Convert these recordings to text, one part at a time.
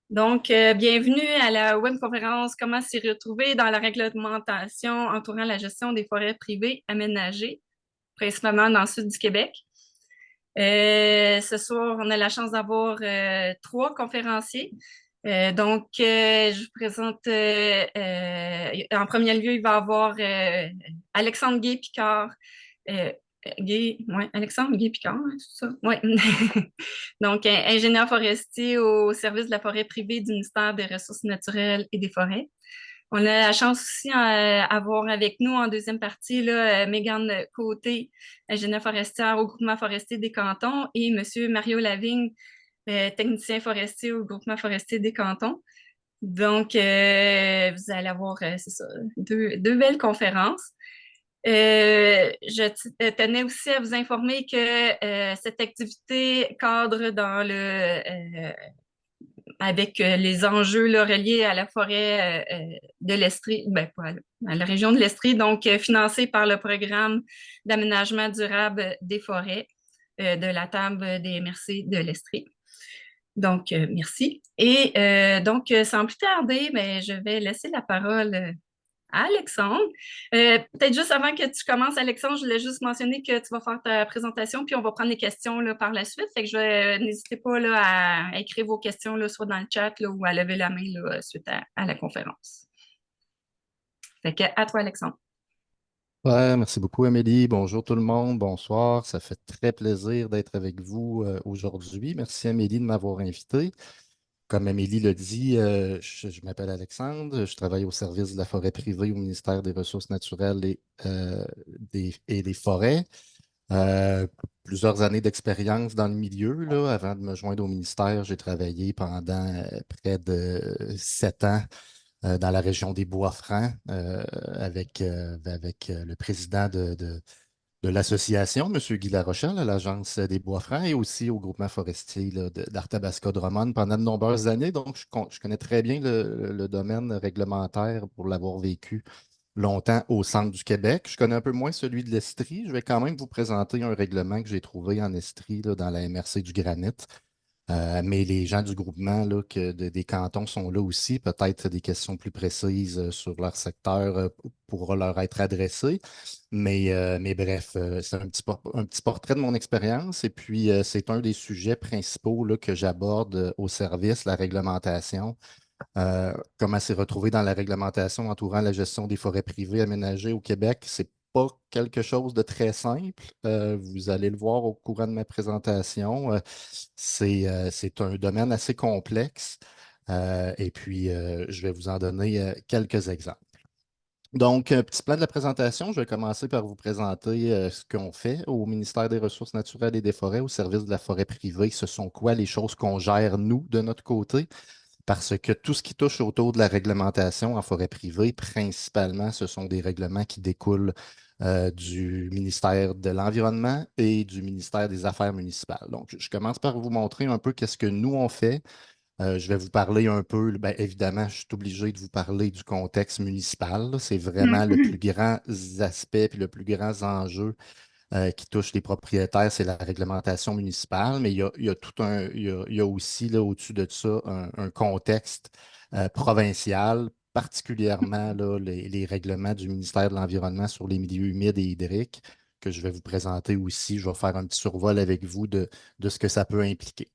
Donc, bienvenue à la webconférence Comment s'y retrouver dans la réglementation entourant la gestion des forêts privées aménagées, principalement dans le sud du Québec. Ce soir, on a la chance d'avoir trois conférenciers. Je vous présente, en premier lieu, il va y avoir Alexandre Guay-Picard. Euh, Alexandre Guay-Picard, hein, c'est ça? Ouais. Donc, ingénieur forestier au service de la forêt privée du ministère des Ressources naturelles et des Forêts. On a la chance aussi d'avoir avec nous en deuxième partie là, Mégane Côté, ingénieure forestière au groupement forestier des cantons, et Monsieur Mario Lavigne, technicien forestier au groupement forestier des cantons. Donc, vous allez avoir, c'est ça, deux belles conférences. Je tenais aussi à vous informer que cette activité cadre dans avec les enjeux là, reliés à la forêt de l'Estrie, ben, pas à la région de l'Estrie, donc financée par le programme d'aménagement durable des forêts de la table des MRC de l'Estrie. Donc, merci. Sans plus tarder, ben, je vais laisser la parole Alexandre. Peut-être juste avant que tu commences, Alexandre, je voulais juste mentionner que tu vas faire ta présentation, puis on va prendre les questions là, par la suite. Fait que n'hésitez pas là, à écrire vos questions là, soit dans le chat là, ou à lever la main là, suite à la conférence. Fait que à toi, Alexandre. Ouais, merci beaucoup, Amélie. Bonjour tout le monde. Bonsoir. Ça fait très plaisir d'être avec vous aujourd'hui. Merci, Amélie, de m'avoir invité. Comme Amélie l'a dit, je m'appelle Alexandre. Je travaille au service de la forêt privée au ministère des Ressources naturelles et des forêts. Euh, Plusieurs années d'expérience dans le milieu, là. Avant de me joindre au ministère, j'ai travaillé pendant près de 7 ans dans la région des Bois-Francs avec le président de l'association, M. Guy Larochelle, à l'Agence des Bois-Francs et aussi au groupement forestier là, d'Arthabasca-Drummond pendant de nombreuses années. Donc, je connais très bien le domaine réglementaire pour l'avoir vécu longtemps au centre du Québec. Je connais un peu moins celui de l'Estrie. Je vais quand même vous présenter un règlement que j'ai trouvé en Estrie là, dans la MRC du Granit. Mais les gens du groupement là, des cantons sont là aussi. Peut-être des questions plus précises sur leur secteur pourront leur être adressées. Mais bref, c'est un petit portrait de mon expérience. Et puis, c'est un des sujets principaux là, que j'aborde au service, la réglementation. Comment s'est retrouvé dans la réglementation entourant la gestion des forêts privées aménagées au Québec. C'est pas quelque chose de très simple. Vous allez le voir au courant de ma présentation. C'est un domaine assez complexe. Je vais vous en donner quelques exemples. Donc, un petit plan de la présentation. Je vais commencer par vous présenter ce qu'on fait au ministère des Ressources naturelles et des Forêts, au service de la forêt privée. Ce sont quoi les choses qu'on gère, nous, de notre côté? Parce que tout ce qui touche autour de la réglementation en forêt privée, principalement, ce sont des règlements qui découlent du ministère de l'Environnement et du ministère des Affaires municipales. Donc, je commence par vous montrer un peu qu'est-ce que nous, on fait. Je vais vous parler un peu, bien, évidemment, je suis obligé de vous parler du contexte municipal, là. C'est vraiment le plus grand aspect et le plus grand enjeu qui touche les propriétaires, c'est la réglementation municipale, mais il y a tout il y a aussi là, au-dessus de ça un contexte provincial, particulièrement là, les règlements du ministère de l'Environnement sur les milieux humides et hydriques, que je vais vous présenter aussi. Je vais faire un petit survol avec vous de ce que ça peut impliquer.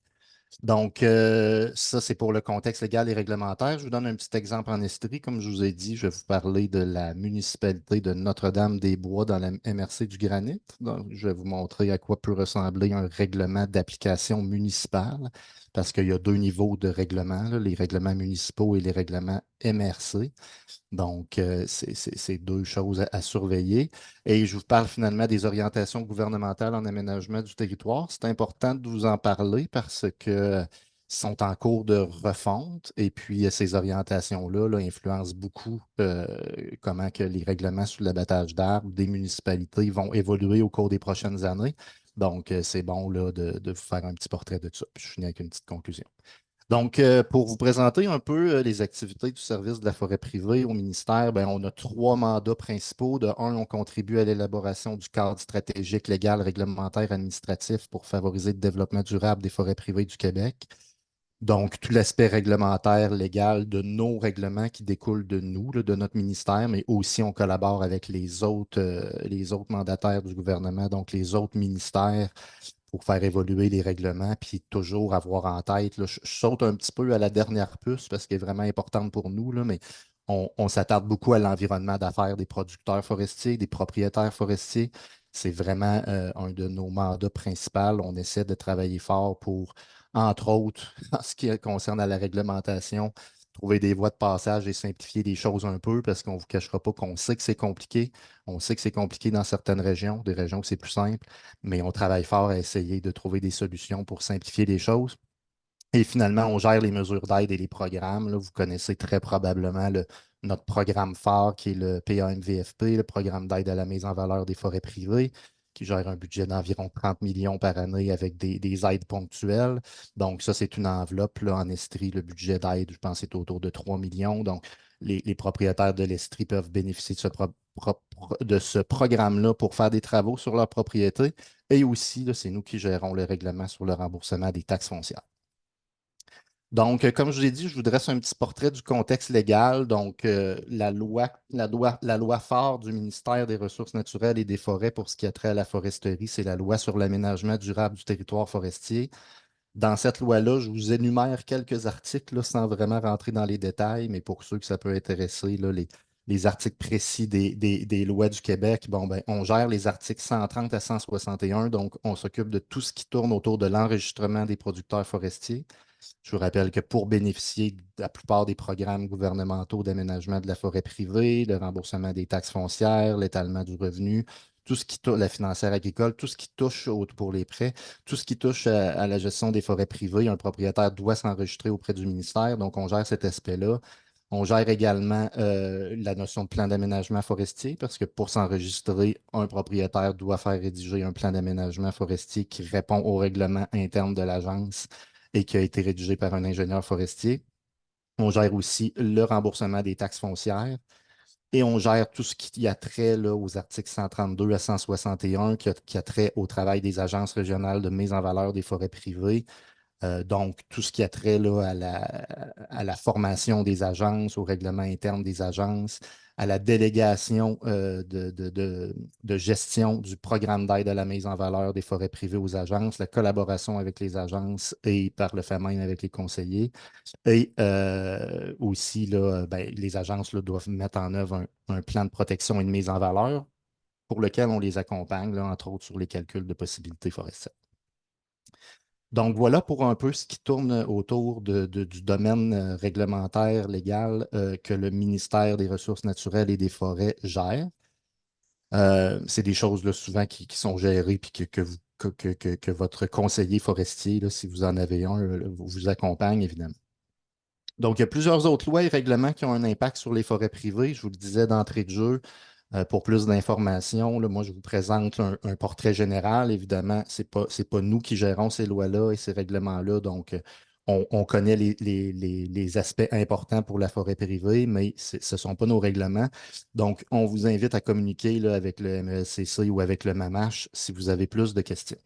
Donc, ça, c'est pour le contexte légal et réglementaire. Je vous donne un petit exemple en Estrie. Comme je vous ai dit, je vais vous parler de la municipalité de Notre-Dame-des-Bois dans la MRC du Granit. Donc, je vais vous montrer à quoi peut ressembler un règlement d'application municipale, parce qu'il y a deux niveaux de règlement, là, les règlements municipaux et les règlements MRC. Donc, c'est deux choses à surveiller. Et je vous parle finalement des orientations gouvernementales en aménagement du territoire. C'est important de vous en parler parce que sont en cours de refonte et puis ces orientations-là là, influencent beaucoup comment que les règlements sur l'abattage d'arbres des municipalités vont évoluer au cours des prochaines années. Donc, c'est bon là, de vous faire un petit portrait de ça. Puis je finis avec une petite conclusion. Donc, pour vous présenter un peu les activités du service de la forêt privée au ministère, ben, on a trois mandats principaux. De un, on contribue à l'élaboration du cadre stratégique légal, réglementaire, administratif pour favoriser le développement durable des forêts privées du Québec. Donc, tout l'aspect réglementaire, légal de nos règlements qui découlent de nous, là, de notre ministère, mais aussi on collabore avec les autres mandataires du gouvernement, donc les autres ministères pour faire évoluer les règlements, puis toujours avoir en tête, là, je saute un petit peu à la dernière puce parce qu'elle est vraiment importante pour nous, là, mais on s'attarde beaucoup à l'environnement d'affaires des producteurs forestiers, des propriétaires forestiers. C'est vraiment un de nos mandats principaux. On essaie de travailler fort pour, entre autres, en ce qui concerne à la réglementation, trouver des voies de passage et simplifier les choses un peu parce qu'on ne vous cachera pas qu'on sait que c'est compliqué. On sait que c'est compliqué dans certaines régions, des régions où c'est plus simple, mais on travaille fort à essayer de trouver des solutions pour simplifier les choses. Et finalement, on gère les mesures d'aide et les programmes. Là, vous connaissez très probablement notre programme phare qui est le PAMVFP, le programme d'aide à la mise en valeur des forêts privées, qui gère un budget d'environ 30 millions par année avec des aides ponctuelles. Donc, ça, c'est une enveloppe là, en Estrie. Le budget d'aide, je pense, est autour de 3 millions. Donc, les propriétaires de l'Estrie peuvent bénéficier de ce programme-là pour faire des travaux sur leur propriété. Et aussi, là, c'est nous qui gérons le règlement sur le remboursement des taxes foncières. Donc, comme je vous l'ai dit, je vous dresse un petit portrait du contexte légal. Donc, la loi phare du ministère des Ressources naturelles et des Forêts pour ce qui a trait à la foresterie, c'est la loi sur l'aménagement durable du territoire forestier. Dans cette loi-là, je vous énumère quelques articles là, sans vraiment rentrer dans les détails, mais pour ceux que ça peut intéresser, là, les articles précis des lois du Québec, bon, ben, on gère les articles 130 à 161, donc on s'occupe de tout ce qui tourne autour de l'enregistrement des producteurs forestiers. Je vous rappelle que pour bénéficier de la plupart des programmes gouvernementaux d'aménagement de la forêt privée, le remboursement des taxes foncières, l'étalement du revenu, tout ce qui touche la financière agricole, tout ce qui touche pour les prêts, tout ce qui touche à la gestion des forêts privées, un propriétaire doit s'enregistrer auprès du ministère. Donc, on gère cet aspect-là. On gère également la notion de plan d'aménagement forestier parce que pour s'enregistrer, un propriétaire doit faire rédiger un plan d'aménagement forestier qui répond au règlement interne de l'agence et qui a été rédigé par un ingénieur forestier. On gère aussi le remboursement des taxes foncières et on gère tout ce qui a trait là, aux articles 132 à 161 qui a trait au travail des agences régionales de mise en valeur des forêts privées. Donc, tout ce qui a trait là, à la formation des agences, au règlement interne des agences, à la délégation de gestion du programme d'aide à la mise en valeur des forêts privées aux agences, la collaboration avec les agences et par le fait même avec les conseillers. Et aussi, là, ben, les agences là, doivent mettre en œuvre un plan de protection et de mise en valeur pour lequel on les accompagne, là, entre autres sur les calculs de possibilités forestières. Donc voilà pour un peu ce qui tourne autour du domaine réglementaire, légal que le ministère des Ressources naturelles et des Forêts gère. C'est des choses là, souvent qui sont gérées puis que votre conseiller forestier, là, si vous en avez un, vous accompagne évidemment. Donc, il y a plusieurs autres lois et règlements qui ont un impact sur les forêts privées. Je vous le disais d'entrée de jeu. Pour plus d'informations, là, moi, je vous présente un portrait général. Évidemment, c'est pas nous qui gérons ces lois-là et ces règlements-là. Donc, on connaît les aspects importants pour la forêt privée, mais ce ne sont pas nos règlements. Donc, on vous invite à communiquer là, avec le MELCC ou avec le MAMACH si vous avez plus de questions.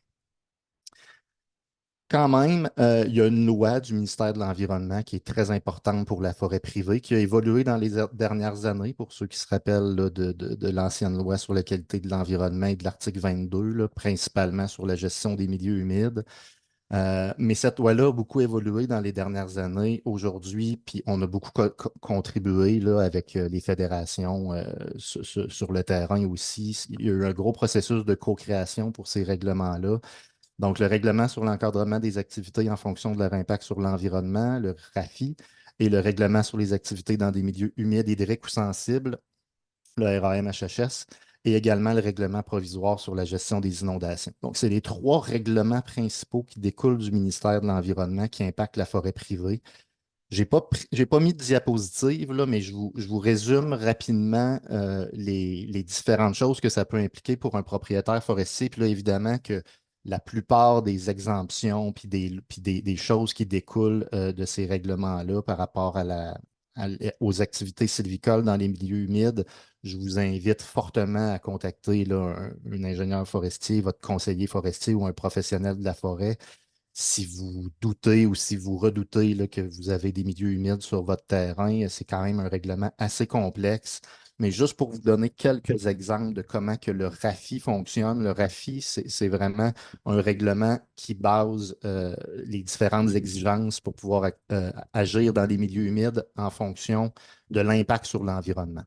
Quand même, il y a une loi du ministère de l'Environnement qui est très importante pour la forêt privée, qui a évolué dans les dernières années, pour ceux qui se rappellent là, de l'ancienne loi sur la qualité de l'environnement et de l'article 22, là, principalement sur la gestion des milieux humides. Mais cette loi-là a beaucoup évolué dans les dernières années. Aujourd'hui, puis on a beaucoup contribué là, avec les fédérations sur le terrain aussi. Il y a eu un gros processus de co-création pour ces règlements-là. Donc, le règlement sur l'encadrement des activités en fonction de leur impact sur l'environnement, le RAFI, et le règlement sur les activités dans des milieux humides, hydriques ou sensibles, le RAMHHS, et également le règlement provisoire sur la gestion des inondations. Donc, c'est les trois règlements principaux qui découlent du ministère de l'Environnement qui impactent la forêt privée. J'ai pas mis de diapositive, là, mais je vous résume rapidement les différentes choses que ça peut impliquer pour un propriétaire forestier. Puis là, évidemment que la plupart des exemptions des choses qui découlent de ces règlements-là par rapport aux activités sylvicoles dans les milieux humides, je vous invite fortement à contacter là, un ingénieur forestier, votre conseiller forestier ou un professionnel de la forêt Si vous doutez ou si vous redoutez là, que vous avez des milieux humides sur votre terrain, c'est quand même un règlement assez complexe. Mais juste pour vous donner quelques exemples de comment que le RAFI fonctionne, le RAFI, c'est vraiment un règlement qui base les différentes exigences pour pouvoir agir dans les milieux humides en fonction de l'impact sur l'environnement.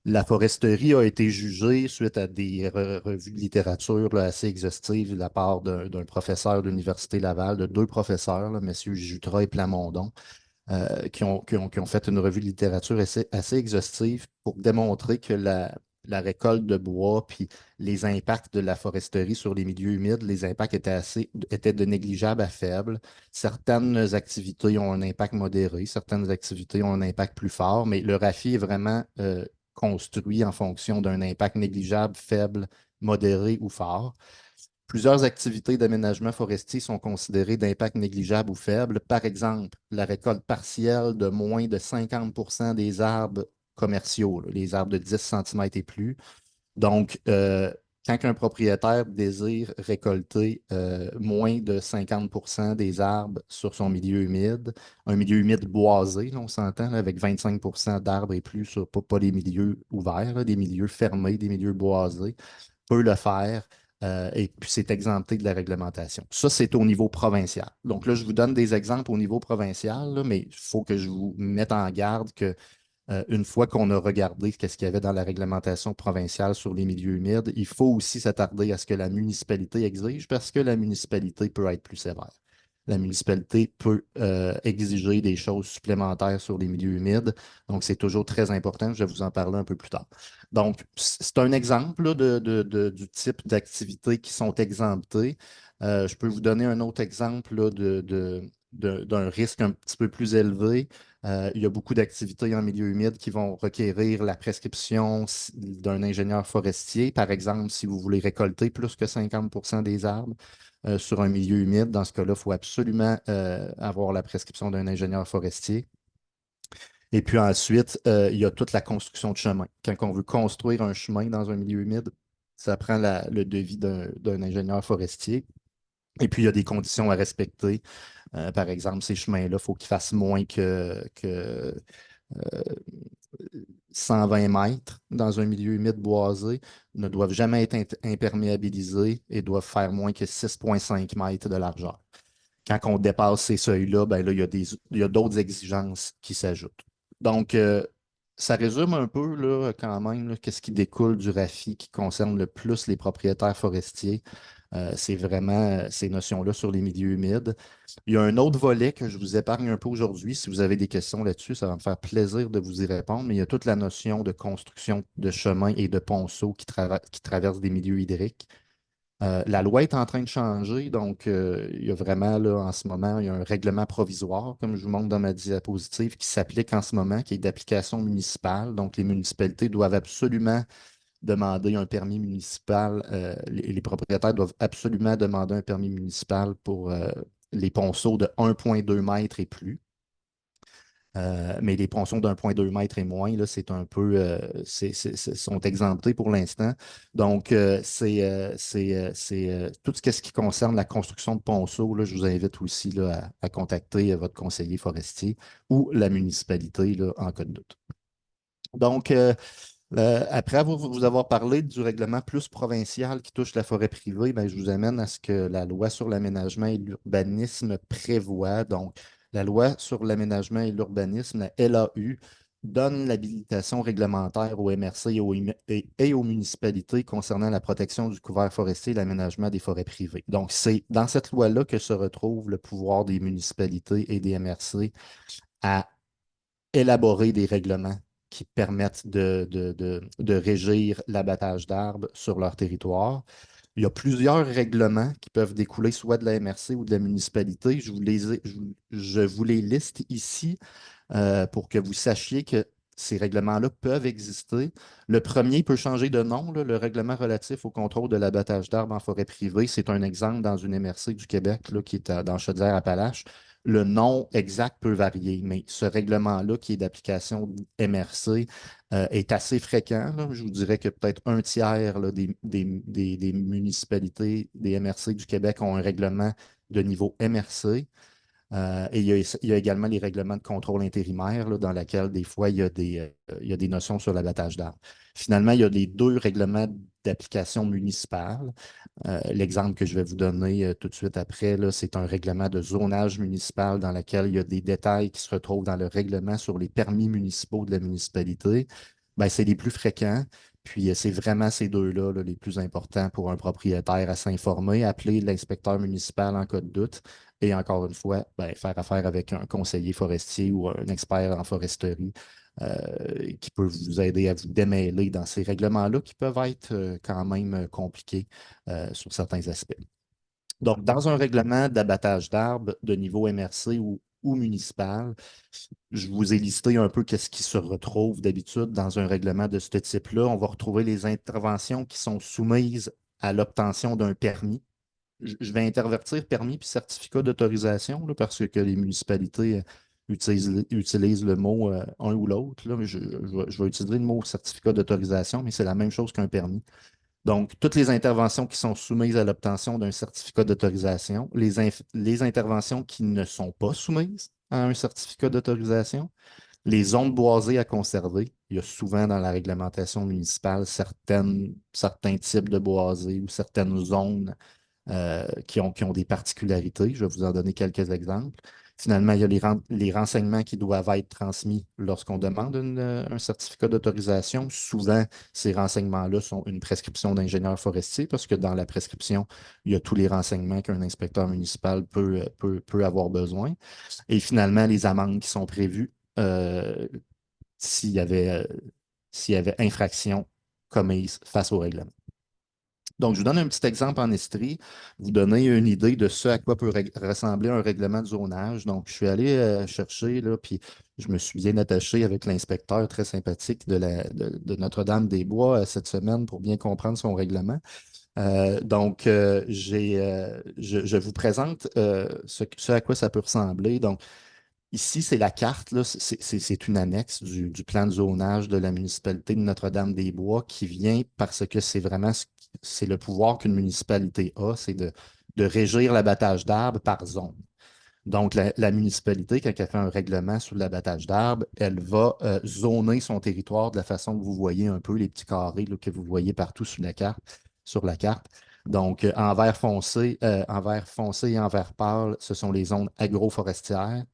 La foresterie a été jugée suite à des revues de littérature là, assez exhaustives de la part d'un professeur de l'Université Laval, de deux professeurs, là, messieurs Jutras et Plamondon, qui ont fait une revue de littérature assez exhaustive pour démontrer que la récolte de bois puis les impacts de la foresterie sur les milieux humides, les impacts étaient de négligeables à faibles. Certaines activités ont un impact modéré, certaines activités ont un impact plus fort, mais le RAFI est vraiment construit en fonction d'un impact négligeable, faible, modéré ou fort. Plusieurs activités d'aménagement forestier sont considérées d'impact négligeable ou faible. Par exemple, la récolte partielle de moins de 50 des arbres commerciaux, là, les arbres de 10 centimètres et plus. Donc, quand un propriétaire désire récolter moins de 50 des arbres sur son milieu humide, un milieu humide boisé, là, on s'entend, là, avec 25 d'arbres et plus sur pas les milieux ouverts, là, des milieux fermés, des milieux boisés, peut le faire. Et puis, c'est exempté de la réglementation. Ça, c'est au niveau provincial. Donc là, je vous donne des exemples au niveau provincial, là, mais il faut que je vous mette en garde que une fois qu'on a regardé ce qu'il y avait dans la réglementation provinciale sur les milieux humides, il faut aussi s'attarder à ce que la municipalité exige parce que la municipalité peut être plus sévère. La municipalité peut exiger des choses supplémentaires sur les milieux humides. Donc, c'est toujours très important. Je vais vous en parler un peu plus tard. Donc, c'est un exemple là, du type d'activités qui sont exemptées. Je peux vous donner un autre exemple là, d'un risque un petit peu plus élevé. Il y a beaucoup d'activités en milieu humide qui vont requérir la prescription d'un ingénieur forestier. Par exemple, si vous voulez récolter plus que 50 des arbres sur un milieu humide, dans ce cas-là, il faut absolument avoir la prescription d'un ingénieur forestier. Et puis ensuite, il y a toute la construction de chemin. Quand on veut construire un chemin dans un milieu humide, ça prend le devis d'un ingénieur forestier. Et puis, il y a des conditions à respecter. Par exemple, ces chemins-là, il faut qu'ils fassent moins que 120 mètres dans un milieu humide boisé, ne doivent jamais être imperméabilisés et doivent faire moins que 6,5 mètres de largeur. Quand on dépasse ces seuils-là, ben là, il y a d'autres exigences qui s'ajoutent. Donc, ça résume un peu là, quand même là, qu'est-ce qui découle du RAFI qui concerne le plus les propriétaires forestiers. C'est vraiment ces notions-là sur les milieux humides. Il y a un autre volet que je vous épargne un peu aujourd'hui. Si vous avez des questions là-dessus, ça va me faire plaisir de vous y répondre. Mais il y a toute la notion de construction de chemins et de ponceaux qui traversent des milieux hydriques. La loi est en train de changer, donc il y a vraiment là en ce moment, il y a un règlement provisoire, comme je vous montre dans ma diapositive, qui s'applique en ce moment, qui est d'application municipale. Donc, les municipalités doivent absolument demander un permis municipal. Les propriétaires doivent absolument demander un permis municipal pour les ponceaux de 1,2 mètres et plus. Mais les ponçons d'1,2 mètres et moins, là, c'est un peu, sont exemptés pour l'instant. Donc, tout ce qui concerne la construction de ponceaux, là, je vous invite aussi là, à contacter votre conseiller forestier ou la municipalité là, en cas de doute. Donc, après vous avoir parlé du règlement plus provincial qui touche la forêt privée, ben, je vous amène à ce que la loi sur l'aménagement et l'urbanisme prévoit. Donc, la loi sur l'aménagement et l'urbanisme, la LAU, donne l'habilitation réglementaire au MRC et aux municipalités concernant la protection du couvert forestier et l'aménagement des forêts privées. Donc, c'est dans cette loi-là que se retrouve le pouvoir des municipalités et des MRC à élaborer des règlements qui permettent de régir l'abattage d'arbres sur leur territoire. Il y a plusieurs règlements qui peuvent découler soit de la MRC ou de la municipalité. Je vous les liste ici pour que vous sachiez que ces règlements-là peuvent exister. Le premier peut changer de nom, là, le règlement relatif au contrôle de l'abattage d'arbres en forêt privée. C'est un exemple dans une MRC du Québec là, qui est dans Chaudière-Appalaches. Le nom exact peut varier, mais ce règlement-là, qui est d'application MRC, est assez fréquent, là. Je vous dirais que peut-être un tiers là, des municipalités, des MRC du Québec ont un règlement de niveau MRC. Et il y a également les règlements de contrôle intérimaire, là, dans lesquels des fois il y a des notions sur l'abattage d'arbres. Finalement, il y a les deux règlements d'application municipale. L'exemple que je vais vous donner tout de suite après, là, c'est un règlement de zonage municipal dans lequel il y a des détails qui se retrouvent dans le règlement sur les permis municipaux de la municipalité. Ben, c'est les plus fréquents. Puis c'est vraiment ces deux-là là, les plus importants pour un propriétaire à s'informer, appeler l'inspecteur municipal en cas de doute. Et encore une fois, ben, faire affaire avec un conseiller forestier ou un expert en foresterie qui peut vous aider à vous démêler dans ces règlements-là qui peuvent être quand même compliqués sur certains aspects. Donc, dans un règlement d'abattage d'arbres de niveau MRC ou municipal, je vous ai listé un peu qu'est-ce qui se retrouve d'habitude dans un règlement de ce type-là. On va retrouver les interventions qui sont soumises à l'obtention d'un permis. Je vais intervertir permis puis certificat d'autorisation là, parce que les municipalités utilisent le mot un ou l'autre. Là, mais je vais utiliser le mot certificat d'autorisation, mais c'est la même chose qu'un permis. Donc, toutes les interventions qui sont soumises à l'obtention d'un certificat d'autorisation, les interventions qui ne sont pas soumises à un certificat d'autorisation, les zones boisées à conserver. Il y a souvent dans la réglementation municipale certains types de boisés ou certaines zones qui ont des particularités. Je vais vous en donner quelques exemples. Finalement, il y a les renseignements qui doivent être transmis lorsqu'on demande un certificat d'autorisation. Souvent, ces renseignements-là sont une prescription d'ingénieur forestier parce que dans la prescription, il y a tous les renseignements qu'un inspecteur municipal peut avoir besoin. Et finalement, les amendes qui sont prévues s'il y avait, s'il y avait infraction commise face au règlement. Donc, je vous donne un petit exemple en Estrie, vous donner une idée de ce à quoi peut ressembler un règlement de zonage. Donc, je suis allé chercher, là, puis je me suis bien attaché avec l'inspecteur très sympathique de Notre-Dame-des-Bois cette semaine pour bien comprendre son règlement. Je vous présente ce à quoi ça peut ressembler. Donc, ici, c'est la carte, là, c'est une annexe du plan de zonage de la municipalité de Notre-Dame-des-Bois qui vient parce que c'est vraiment c'est le pouvoir qu'une municipalité a, c'est de régir l'abattage d'arbres par zone. Donc, la municipalité, quand elle fait un règlement sur l'abattage d'arbres, elle va zoner son territoire de la façon que vous voyez un peu les petits carrés là, que vous voyez partout sur la carte. Donc, en vert foncé et en vert pâle, ce sont les zones agroforestières.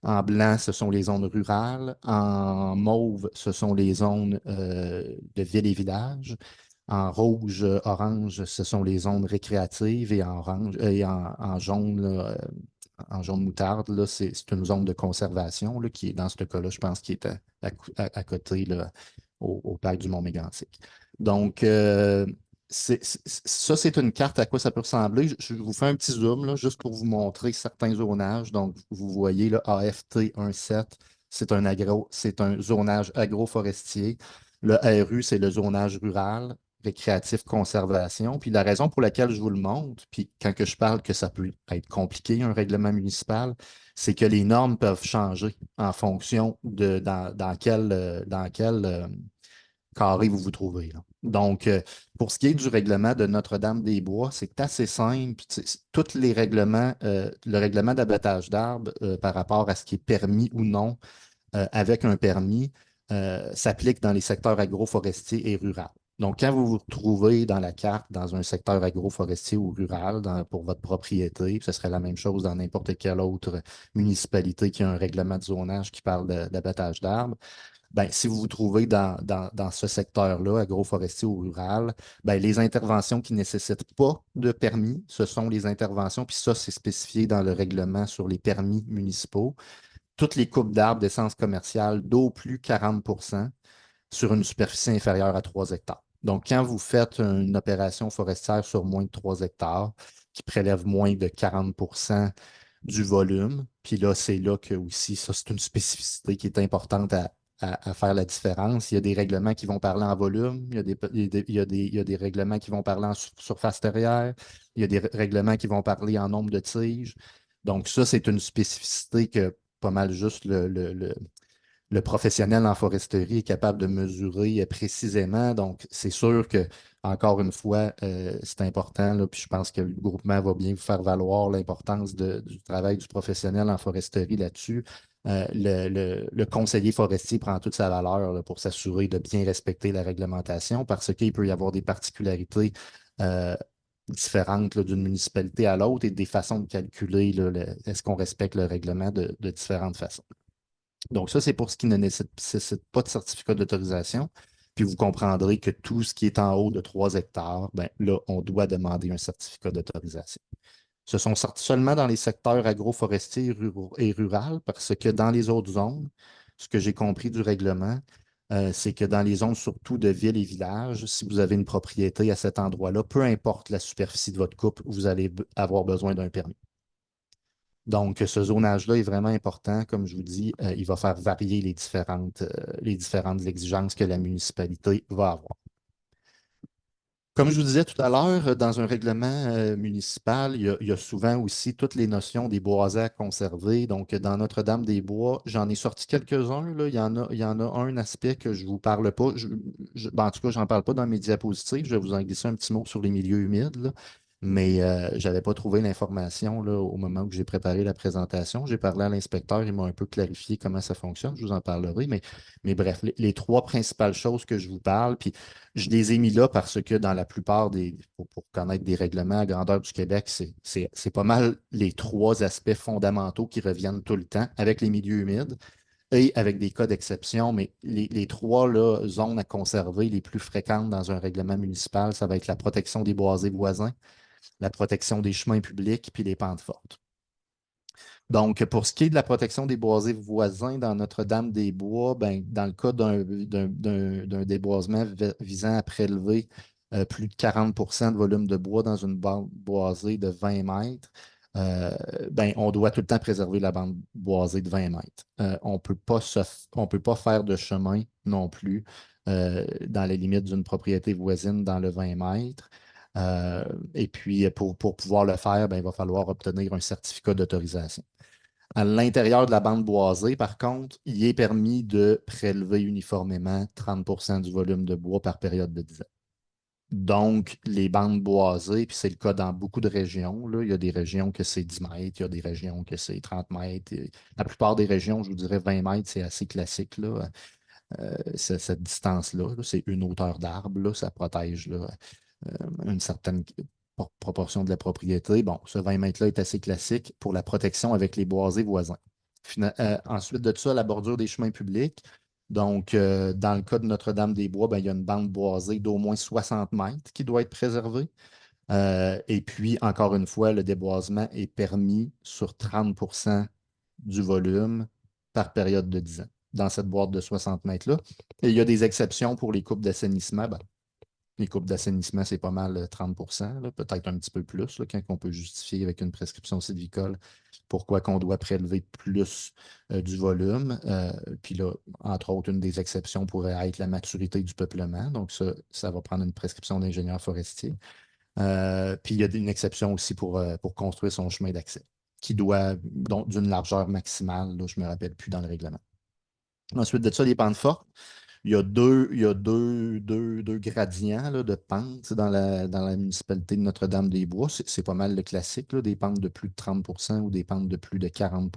En blanc, ce sont les zones rurales. En mauve, ce sont les zones de villes et villages. En rouge, orange, ce sont les zones récréatives et en jaune, là, en jaune moutarde, là, c'est une zone de conservation là, qui est dans ce cas-là, je pense, qui est à côté là, au parc du Mont-Mégantic. Donc, ça, c'est une carte à quoi ça peut ressembler. Je vous fais un petit zoom là, juste pour vous montrer certains zonages. Donc, vous voyez là, AFT 1.7, c'est un zonage agroforestier. Le RU, c'est le zonage rural récréatif conservation. Puis la raison pour laquelle je vous le montre, puis quand que je parle que ça peut être compliqué, un règlement municipal, c'est que les normes peuvent changer en fonction de dans quel carré vous vous trouvez, là. Donc, pour ce qui est du règlement de Notre-Dame-des-Bois, c'est assez simple. Tous les règlements, le règlement d'abattage d'arbres par rapport à ce qui est permis ou non avec un permis s'applique dans les secteurs agroforestiers et ruraux. Donc, quand vous vous retrouvez dans la carte dans un secteur agroforestier ou rural pour votre propriété, ce serait la même chose dans n'importe quelle autre municipalité qui a un règlement de zonage qui parle d'abattage d'arbres. Ben, si vous vous trouvez dans ce secteur-là, agroforestier ou rural, ben, les interventions qui ne nécessitent pas de permis, ce sont les interventions, puis ça, c'est spécifié dans le règlement sur les permis municipaux. Toutes les coupes d'arbres d'essence commerciale d'au plus 40 sur une superficie inférieure à 3 hectares. Donc, quand vous faites une opération forestière sur moins de 3 hectares, qui prélève moins de 40 du volume, puis là, c'est là que aussi, ça, c'est une spécificité qui est importante à faire la différence. Il y a des règlements qui vont parler en volume, il y a des règlements qui vont parler en surface terrière, il y a des règlements qui vont parler en nombre de tiges. Donc, ça, c'est une spécificité que pas mal juste le professionnel en foresterie est capable de mesurer précisément. Donc, c'est sûr que, encore une fois, c'est important, là, puis je pense que le groupement va bien vous faire valoir l'importance du travail du professionnel en foresterie là-dessus. Le conseiller forestier prend toute sa valeur là, pour s'assurer de bien respecter la réglementation parce qu'il peut y avoir des particularités euh, différentes là, d'une municipalité à l'autre et des façons de calculer là, est-ce qu'on respecte le règlement de différentes façons. Donc, ça, c'est pour ce qui ne nécessite pas de certificat d'autorisation. Puis vous comprendrez que tout ce qui est en haut de 3 hectares, ben, là, on doit demander un certificat d'autorisation. Ce sont sortis seulement dans les secteurs agroforestiers et rural parce que dans les autres zones, ce que j'ai compris du règlement, c'est que dans les zones surtout de villes et villages, si vous avez une propriété à cet endroit-là, peu importe la superficie de votre coupe, vous allez avoir besoin d'un permis. Donc, ce zonage-là est vraiment important. Comme je vous dis, il va faire varier les différentes exigences que la municipalité va avoir. Comme je vous disais tout à l'heure, dans un règlement municipal, il y a souvent aussi toutes les notions des boisés à conserver. Donc, dans Notre-Dame-des-Bois, j'en ai sorti quelques-uns, là. Il y en a un aspect que je ne vous parle pas. Ben, en tout cas, je n'en parle pas dans mes diapositives. Je vais vous en glisser un petit mot sur les milieux humides, là. Mais je n'avais pas trouvé l'information là, au moment où j'ai préparé la présentation. J'ai parlé à l'inspecteur, il m'a un peu clarifié comment ça fonctionne. Je vous en parlerai. Mais bref, les trois principales choses que je vous parle, puis je les ai mis là parce que dans la plupart pour connaître des règlements à grandeur du Québec, c'est pas mal les trois aspects fondamentaux qui reviennent tout le temps avec les milieux humides et avec des cas d'exception. Mais les trois là, zones à conserver les plus fréquentes dans un règlement municipal, ça va être la protection des boisés voisins, la protection des chemins publics, puis les pentes fortes. Donc, pour ce qui est de la protection des boisés voisins dans Notre-Dame-des-Bois, ben, dans le cas d'un déboisement visant à prélever plus de 40 de volume de bois dans une bande boisée de 20 mètres, euh, ben, on doit tout le temps préserver la bande boisée de 20 mètres. On peut pas faire de chemin non plus dans les limites d'une propriété voisine dans le 20 mètres. Et puis, pour pouvoir le faire, ben, il va falloir obtenir un certificat d'autorisation. À l'intérieur de la bande boisée, par contre, il est permis de prélever uniformément 30 du volume de bois par période de 10 ans. Donc, les bandes boisées, puis c'est le cas dans beaucoup de régions, là, il y a des régions que c'est 10 mètres, il y a des régions que c'est 30 mètres. La plupart des régions, je vous dirais 20 mètres, c'est assez classique, là. Cette distance-là, là, c'est une hauteur d'arbre, là, ça protège là, une certaine proportion de la propriété. Bon, ce 20 mètres-là est assez classique pour la protection avec les boisés voisins. Ensuite de ça, la bordure des chemins publics. Donc, dans le cas de Notre-Dame-des-Bois, ben, il y a une bande boisée d'au moins 60 mètres qui doit être préservée. Et puis, encore une fois, le déboisement est permis sur 30 du volume par période de 10 ans dans cette boîte de 60 mètres-là. Et il y a des exceptions pour les coupes d'assainissement. Ben, les coupes d'assainissement, c'est pas mal 30 là, peut-être un petit peu plus, là, quand on peut justifier avec une prescription sylvicole pourquoi qu'on doit prélever plus du volume. Puis là, entre autres, une des exceptions pourrait être la maturité du peuplement. Donc, ça va prendre une prescription d'ingénieur forestier. Puis il y a une exception aussi pour construire son chemin d'accès, qui doit, donc, d'une largeur maximale, là, je ne me rappelle plus dans le règlement. Ensuite de ça, les pentes fortes. Il y a deux gradients là, de pentes dans la municipalité de Notre-Dame-des-Bois. C'est pas mal le classique, là, des pentes de plus de 30 ou des pentes de plus de 40.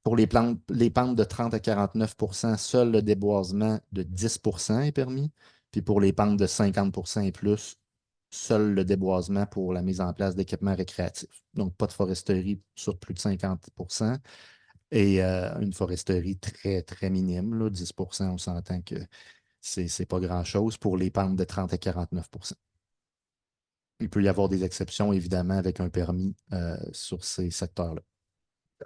Pour les pentes de 30 à 49 seul le déboisement de 10 est permis. Puis pour les pentes de 50 et plus, seul le déboisement pour la mise en place d'équipements récréatifs. Donc, pas de foresterie sur plus de 50 et une foresterie très, très minime, là, 10 on s'entend que c'est pas grand-chose pour les pentes de 30 à 49. Il peut y avoir des exceptions, évidemment, avec un permis sur ces secteurs-là.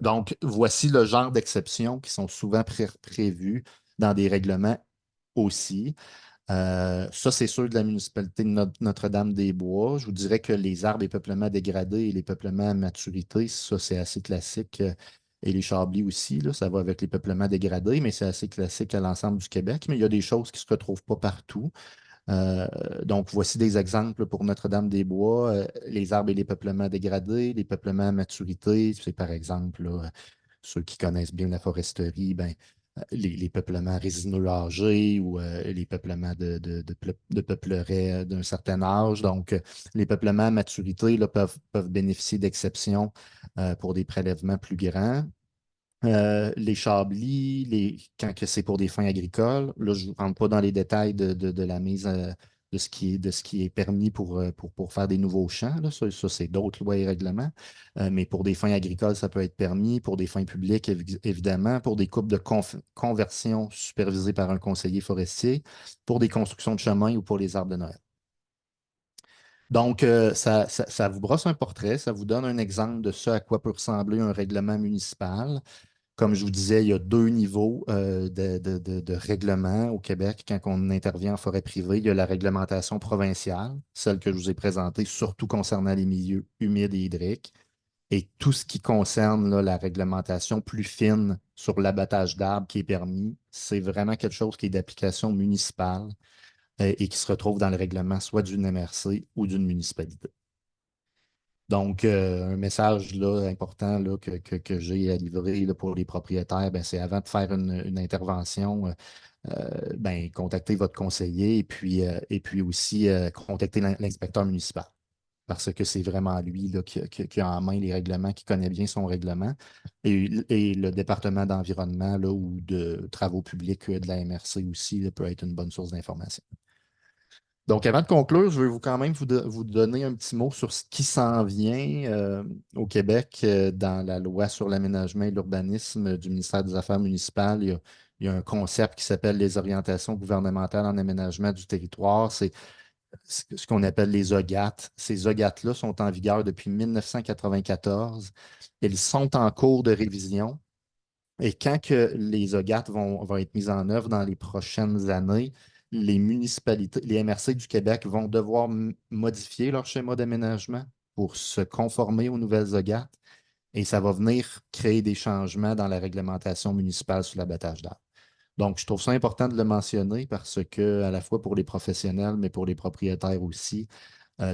Donc, voici le genre d'exceptions qui sont souvent prévues dans des règlements aussi. Ça, c'est sûr de la municipalité de Notre-Dame-des-Bois. Je vous dirais que les arbres et peuplements dégradés et les peuplements à maturité, ça, c'est assez classique. Et les chablis aussi, là, ça va avec les peuplements dégradés, mais c'est assez classique à l'ensemble du Québec. Mais il y a des choses qui ne se retrouvent pas partout. Euh, donc, voici des exemples pour Notre-Dame-des-Bois. Les arbres et les peuplements dégradés, les peuplements à maturité, c'est par exemple, là, ceux qui connaissent bien la foresterie, ben, les peuplements résineux âgés ou les peuplements de peupleraies d'un certain âge. Donc, les peuplements à maturité là, peuvent bénéficier d'exceptions pour des prélèvements plus grands. Les chablis, quand que c'est pour des fins agricoles, là, je ne rentre pas dans les détails de la mise de ce qui est permis pour faire des nouveaux champs. Là. Ça, c'est d'autres lois et règlements. Mais pour des fins agricoles, ça peut être permis. Pour des fins publiques, évidemment. Pour des coupes de conversion supervisées par un conseiller forestier. Pour des constructions de chemins ou pour les arbres de Noël. Donc, ça vous brosse un portrait, ça vous donne un exemple de ce à quoi peut ressembler un règlement municipal. Comme je vous disais, il y a deux niveaux de règlement au Québec quand on intervient en forêt privée. Il y a la réglementation provinciale, celle que je vous ai présentée, surtout concernant les milieux humides et hydriques. Et tout ce qui concerne là, la réglementation plus fine sur l'abattage d'arbres qui est permis, c'est vraiment quelque chose qui est d'application municipale et qui se retrouve dans le règlement soit d'une MRC ou d'une municipalité. Donc, un message là, important là, que j'ai à livrer là, pour les propriétaires, ben, c'est avant de faire une intervention, ben, contactez votre conseiller et puis aussi contacter l'inspecteur municipal. Parce que c'est vraiment lui là, qui a en main les règlements, qui connaît bien son règlement. Et le département d'environnement là, ou de travaux publics de la MRC aussi là, peut être une bonne source d'information. Donc, avant de conclure, je vais quand même vous donner un petit mot sur ce qui s'en vient au Québec dans la loi sur l'aménagement et l'urbanisme du ministère des Affaires municipales. Il y a un concept qui s'appelle les orientations gouvernementales en aménagement du territoire. C'est ce qu'on appelle les OGAT. Ces OGAT-là sont en vigueur depuis 1994. Ils sont en cours de révision. Et quand que les OGAT vont être mis en œuvre dans les prochaines années, les municipalités, les MRC du Québec vont devoir modifier leur schéma d'aménagement pour se conformer aux nouvelles OGAT. Et ça va venir créer des changements dans la réglementation municipale sur l'abattage d'arbres. Donc, je trouve ça important de le mentionner parce que, à la fois pour les professionnels, mais pour les propriétaires aussi,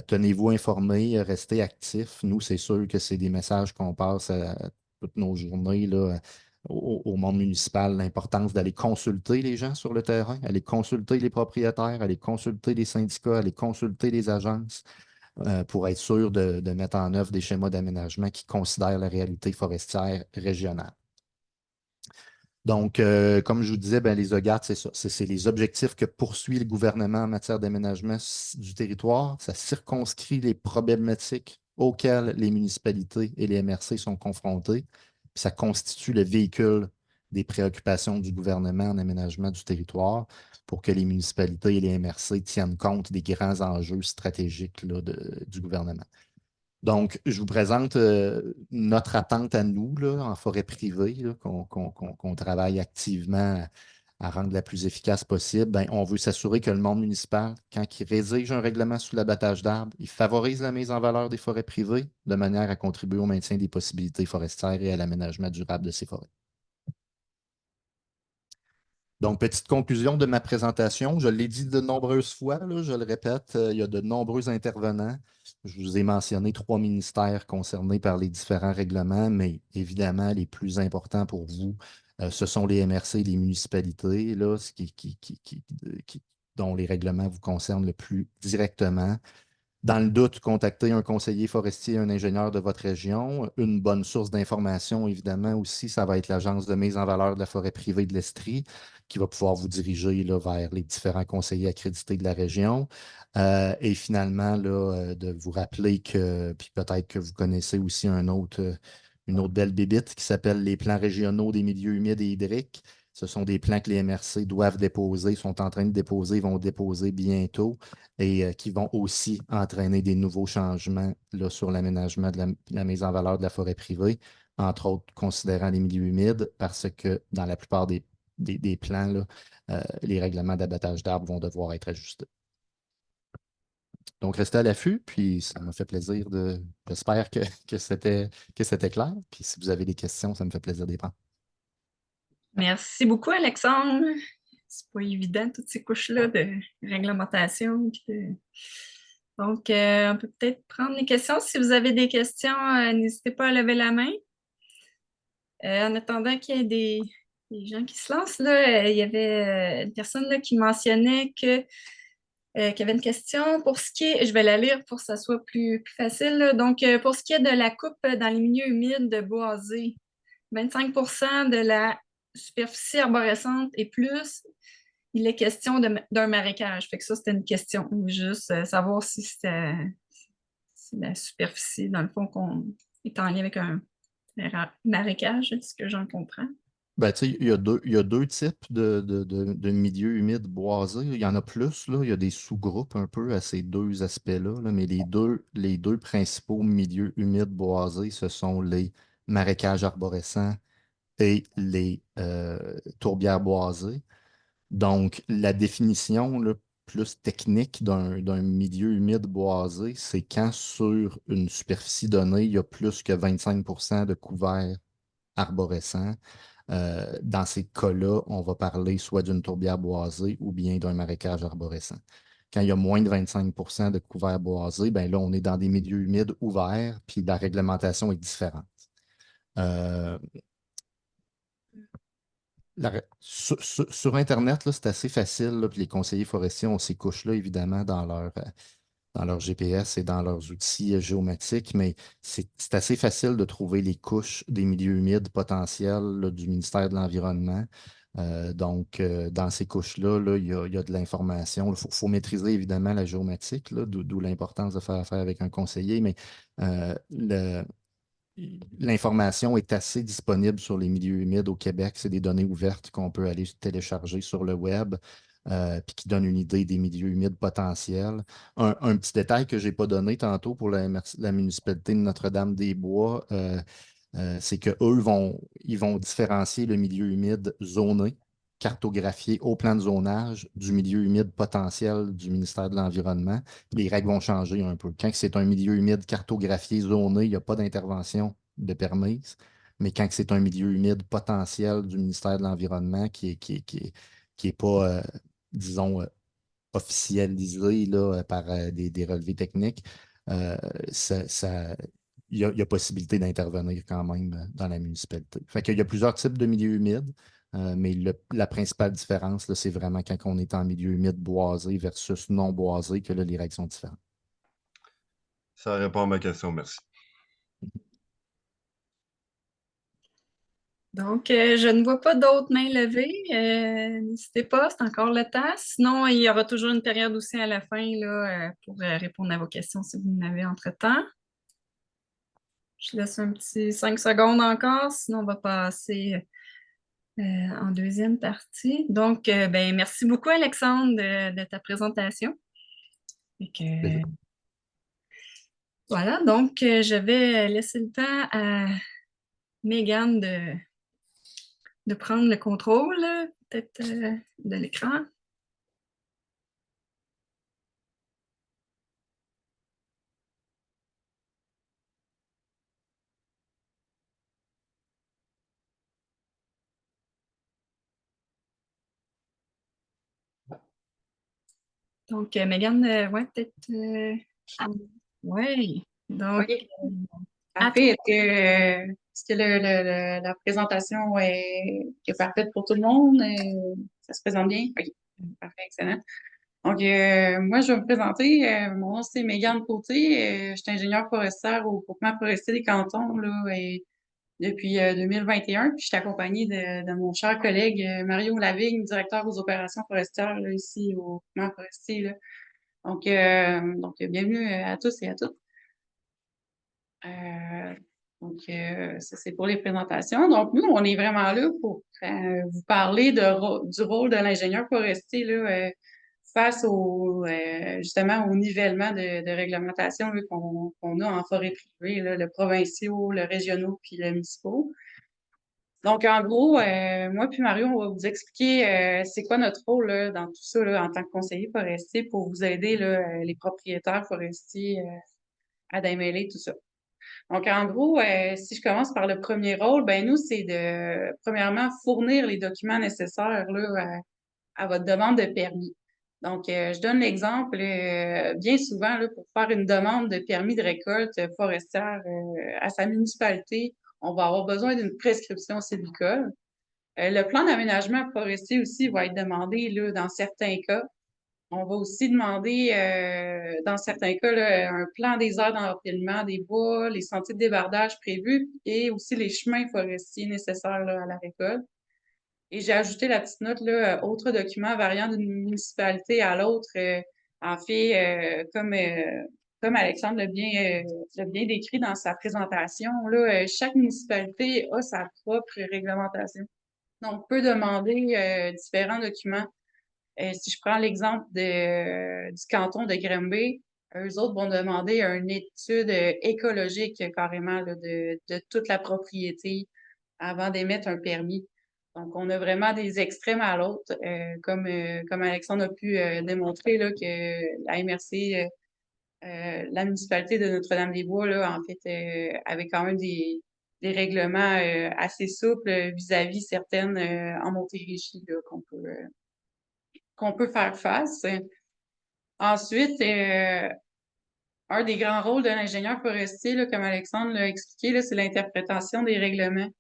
tenez-vous informés, restez actifs. Nous, c'est sûr que c'est des messages qu'on passe à toutes nos journées là, au monde municipal, l'importance d'aller consulter les gens sur le terrain, aller consulter les propriétaires, aller consulter les syndicats, aller consulter les agences pour être sûr de mettre en œuvre des schémas d'aménagement qui considèrent la réalité forestière régionale. Donc, comme je vous disais, ben, les OGAT, c'est ça. C'est les objectifs que poursuit le gouvernement en matière d'aménagement du territoire. Ça circonscrit les problématiques auxquelles les municipalités et les MRC sont confrontés. Puis ça constitue le véhicule des préoccupations du gouvernement en aménagement du territoire pour que les municipalités et les MRC tiennent compte des grands enjeux stratégiques là, du gouvernement. Donc, je vous présente notre attente à nous là, en forêt privée, là, qu'on travaille activement à rendre la plus efficace possible. Ben, on veut s'assurer que le monde municipal, quand il rédige un règlement sur l'abattage d'arbres, il favorise la mise en valeur des forêts privées de manière à contribuer au maintien des possibilités forestières et à l'aménagement durable de ces forêts. Donc, petite conclusion de ma présentation. Je l'ai dit de nombreuses fois, là, je le répète, il y a de nombreux intervenants. Je vous ai mentionné 3 ministères concernés par les différents règlements, mais évidemment, les plus importants pour vous, ce sont les MRC et les municipalités, là, dont les règlements vous concernent le plus directement. Dans le doute, contactez un conseiller forestier, un ingénieur de votre région. Une bonne source d'information, évidemment, aussi, ça va être l'Agence de mise en valeur de la forêt privée de l'Estrie, qui va pouvoir vous diriger là, vers les différents conseillers accrédités de la région. Et finalement, là, de vous rappeler que, puis peut-être que vous connaissez aussi une autre belle bébite qui s'appelle les plans régionaux des milieux humides et hydriques. Ce sont des plans que les MRC doivent déposer, sont en train de déposer, vont déposer bientôt et qui vont aussi entraîner des nouveaux changements là, sur l'aménagement de la mise en valeur de la forêt privée, entre autres considérant les milieux humides, parce que dans la plupart des plans, là, les règlements d'abattage d'arbres vont devoir être ajustés. Donc, restez à l'affût, puis ça m'a fait plaisir de. J'espère que c'était clair. Puis si vous avez des questions, ça me fait plaisir d'y prendre. Merci beaucoup, Alexandre. C'est pas évident, toutes ces couches-là de réglementation. Donc, on peut peut-être prendre les questions. Si vous avez des questions, n'hésitez pas à lever la main. En attendant qu'il y ait les gens qui se lancent, là, il y avait une personne là, qui mentionnait qu'il y avait une question pour ce qui est, je vais la lire pour que ça soit plus facile, là. Donc, pour ce qui est de la coupe dans les milieux humides de boisés, 25% de la superficie arborescente et plus, il est question d'un marécage. Fait que ça, c'était une question. Juste savoir si c'était si la superficie, dans le fond, qu'on est en lien avec un marécage, est-ce que j'en comprends? Ben, tu sais, il y a deux types de milieux humides boisés. Il y en a plus, là. Il y a des sous-groupes un peu à ces deux aspects-là, là. Mais les deux principaux milieux humides boisés, ce sont les marécages arborescents et les tourbières boisées. Donc, la définition là, plus technique d'un milieu humide boisé, c'est quand sur une superficie donnée, il y a plus que 25% de couverts arborescents. Dans ces cas-là, on va parler soit d'une tourbière boisée ou bien d'un marécage arborescent. Quand il y a moins de 25% de couverts boisés, ben là, on est dans des milieux humides ouverts, puis la réglementation est différente. Euh, sur Internet, là, c'est assez facile, là, puis les conseillers forestiers ont ces couches-là, évidemment, dans leur GPS et dans leurs outils géomatiques, mais c'est assez facile de trouver les couches des milieux humides potentiels là, du ministère de l'Environnement. Dans ces couches-là, là, il y a de l'information. Faut maîtriser évidemment la géomatique, là, d'où l'importance de faire affaire avec un conseiller, mais l'information est assez disponible sur les milieux humides au Québec. C'est des données ouvertes qu'on peut aller télécharger sur le web, puis qui donnent une idée des milieux humides potentiels. Un petit détail que je n'ai pas donné tantôt pour la municipalité de Notre-Dame-des-Bois, c'est qu'eux ils vont différencier le milieu humide zoné, cartographié au plan de zonage du milieu humide potentiel du ministère de l'Environnement. Les règles vont changer un peu. Quand c'est un milieu humide cartographié, zoné, il n'y a pas d'intervention de permise. Mais quand c'est un milieu humide potentiel du ministère de l'Environnement qui est pas, disons, officialisé là, par des relevés techniques, euh, ça, ça- il y a possibilité d'intervenir quand même dans la municipalité. Fait qu'il y a plusieurs types de milieux humides, mais la principale différence, là, c'est vraiment quand on est en milieu humide boisé versus non boisé, que là, les règles sont différentes. Ça répond à ma question, merci. Donc, je ne vois pas d'autres mains levées. N'hésitez pas, c'est encore le temps. Sinon, il y aura toujours une période aussi à la fin là, pour répondre à vos questions si vous en avez entre-temps. Je laisse un petit 5 secondes encore, sinon on va passer en deuxième partie. Donc, ben, merci beaucoup, Alexandre, de ta présentation. Fait que, voilà, donc je vais laisser le temps à Mégane de prendre le contrôle, peut-être de l'écran. Donc, Mégane, ouais, peut-être. Oui. Donc, OK. Parfait. Est-ce que la présentation est parfaite pour tout le monde? Ça se présente bien? OK. Parfait, excellent. Donc, moi, je vais me présenter. Mon nom, c'est Mégane Côté. Je suis ingénieure forestière au groupement forestier des cantons là, depuis 2021. Puis, je suis accompagnée de mon cher collègue Mario Lavigne, directeur aux opérations forestières là, ici au groupement forestier. Là. Donc, bienvenue à tous et à toutes. Euh, ça, c'est pour les présentations. Donc, nous, on est vraiment là pour vous parler du rôle de l'ingénieur forestier là, face justement au nivellement de réglementation là, qu'on a en forêt privée, là, le provinciaux, le régionaux, puis le municipaux. Donc, en gros, moi puis Mario, on va vous expliquer c'est quoi notre rôle là, dans tout ça là, en tant que conseiller forestier pour vous aider là, les propriétaires forestiers à démêler tout ça. Donc, en gros, si je commence par le premier rôle, ben nous, c'est de, premièrement, fournir les documents nécessaires là, à votre demande de permis. Donc, je donne l'exemple, bien souvent, là, pour faire une demande de permis de récolte forestière à sa municipalité, on va avoir besoin d'une prescription sylvicole. Le plan d'aménagement forestier aussi va être demandé là, dans certains cas. On va aussi demander, dans certains cas, là, un plan des aires d'empilement des bois, les sentiers de débardage prévus et aussi les chemins forestiers nécessaires là, à la récolte. Et j'ai ajouté la petite note, là, autres documents variant d'une municipalité à l'autre. En fait, comme Alexandre l'a bien décrit dans sa présentation, là, chaque municipalité a sa propre réglementation. Donc, on peut demander différents documents. Si je prends l'exemple du canton de Granby, eux autres vont demander une étude écologique carrément là, de toute la propriété avant d'émettre un permis. Donc, on a vraiment des extrêmes à l'autre, comme Alexandre a pu démontrer là, que la MRC, la municipalité de Notre-Dame-des-Bois, là, en fait, avait quand même des règlements assez souples vis-à-vis certaines en Montérégie là, qu'on peut faire face. Ensuite, un des grands rôles de l'ingénieur forestier, là, comme Alexandre l'a expliqué, là, c'est l'interprétation des règlements.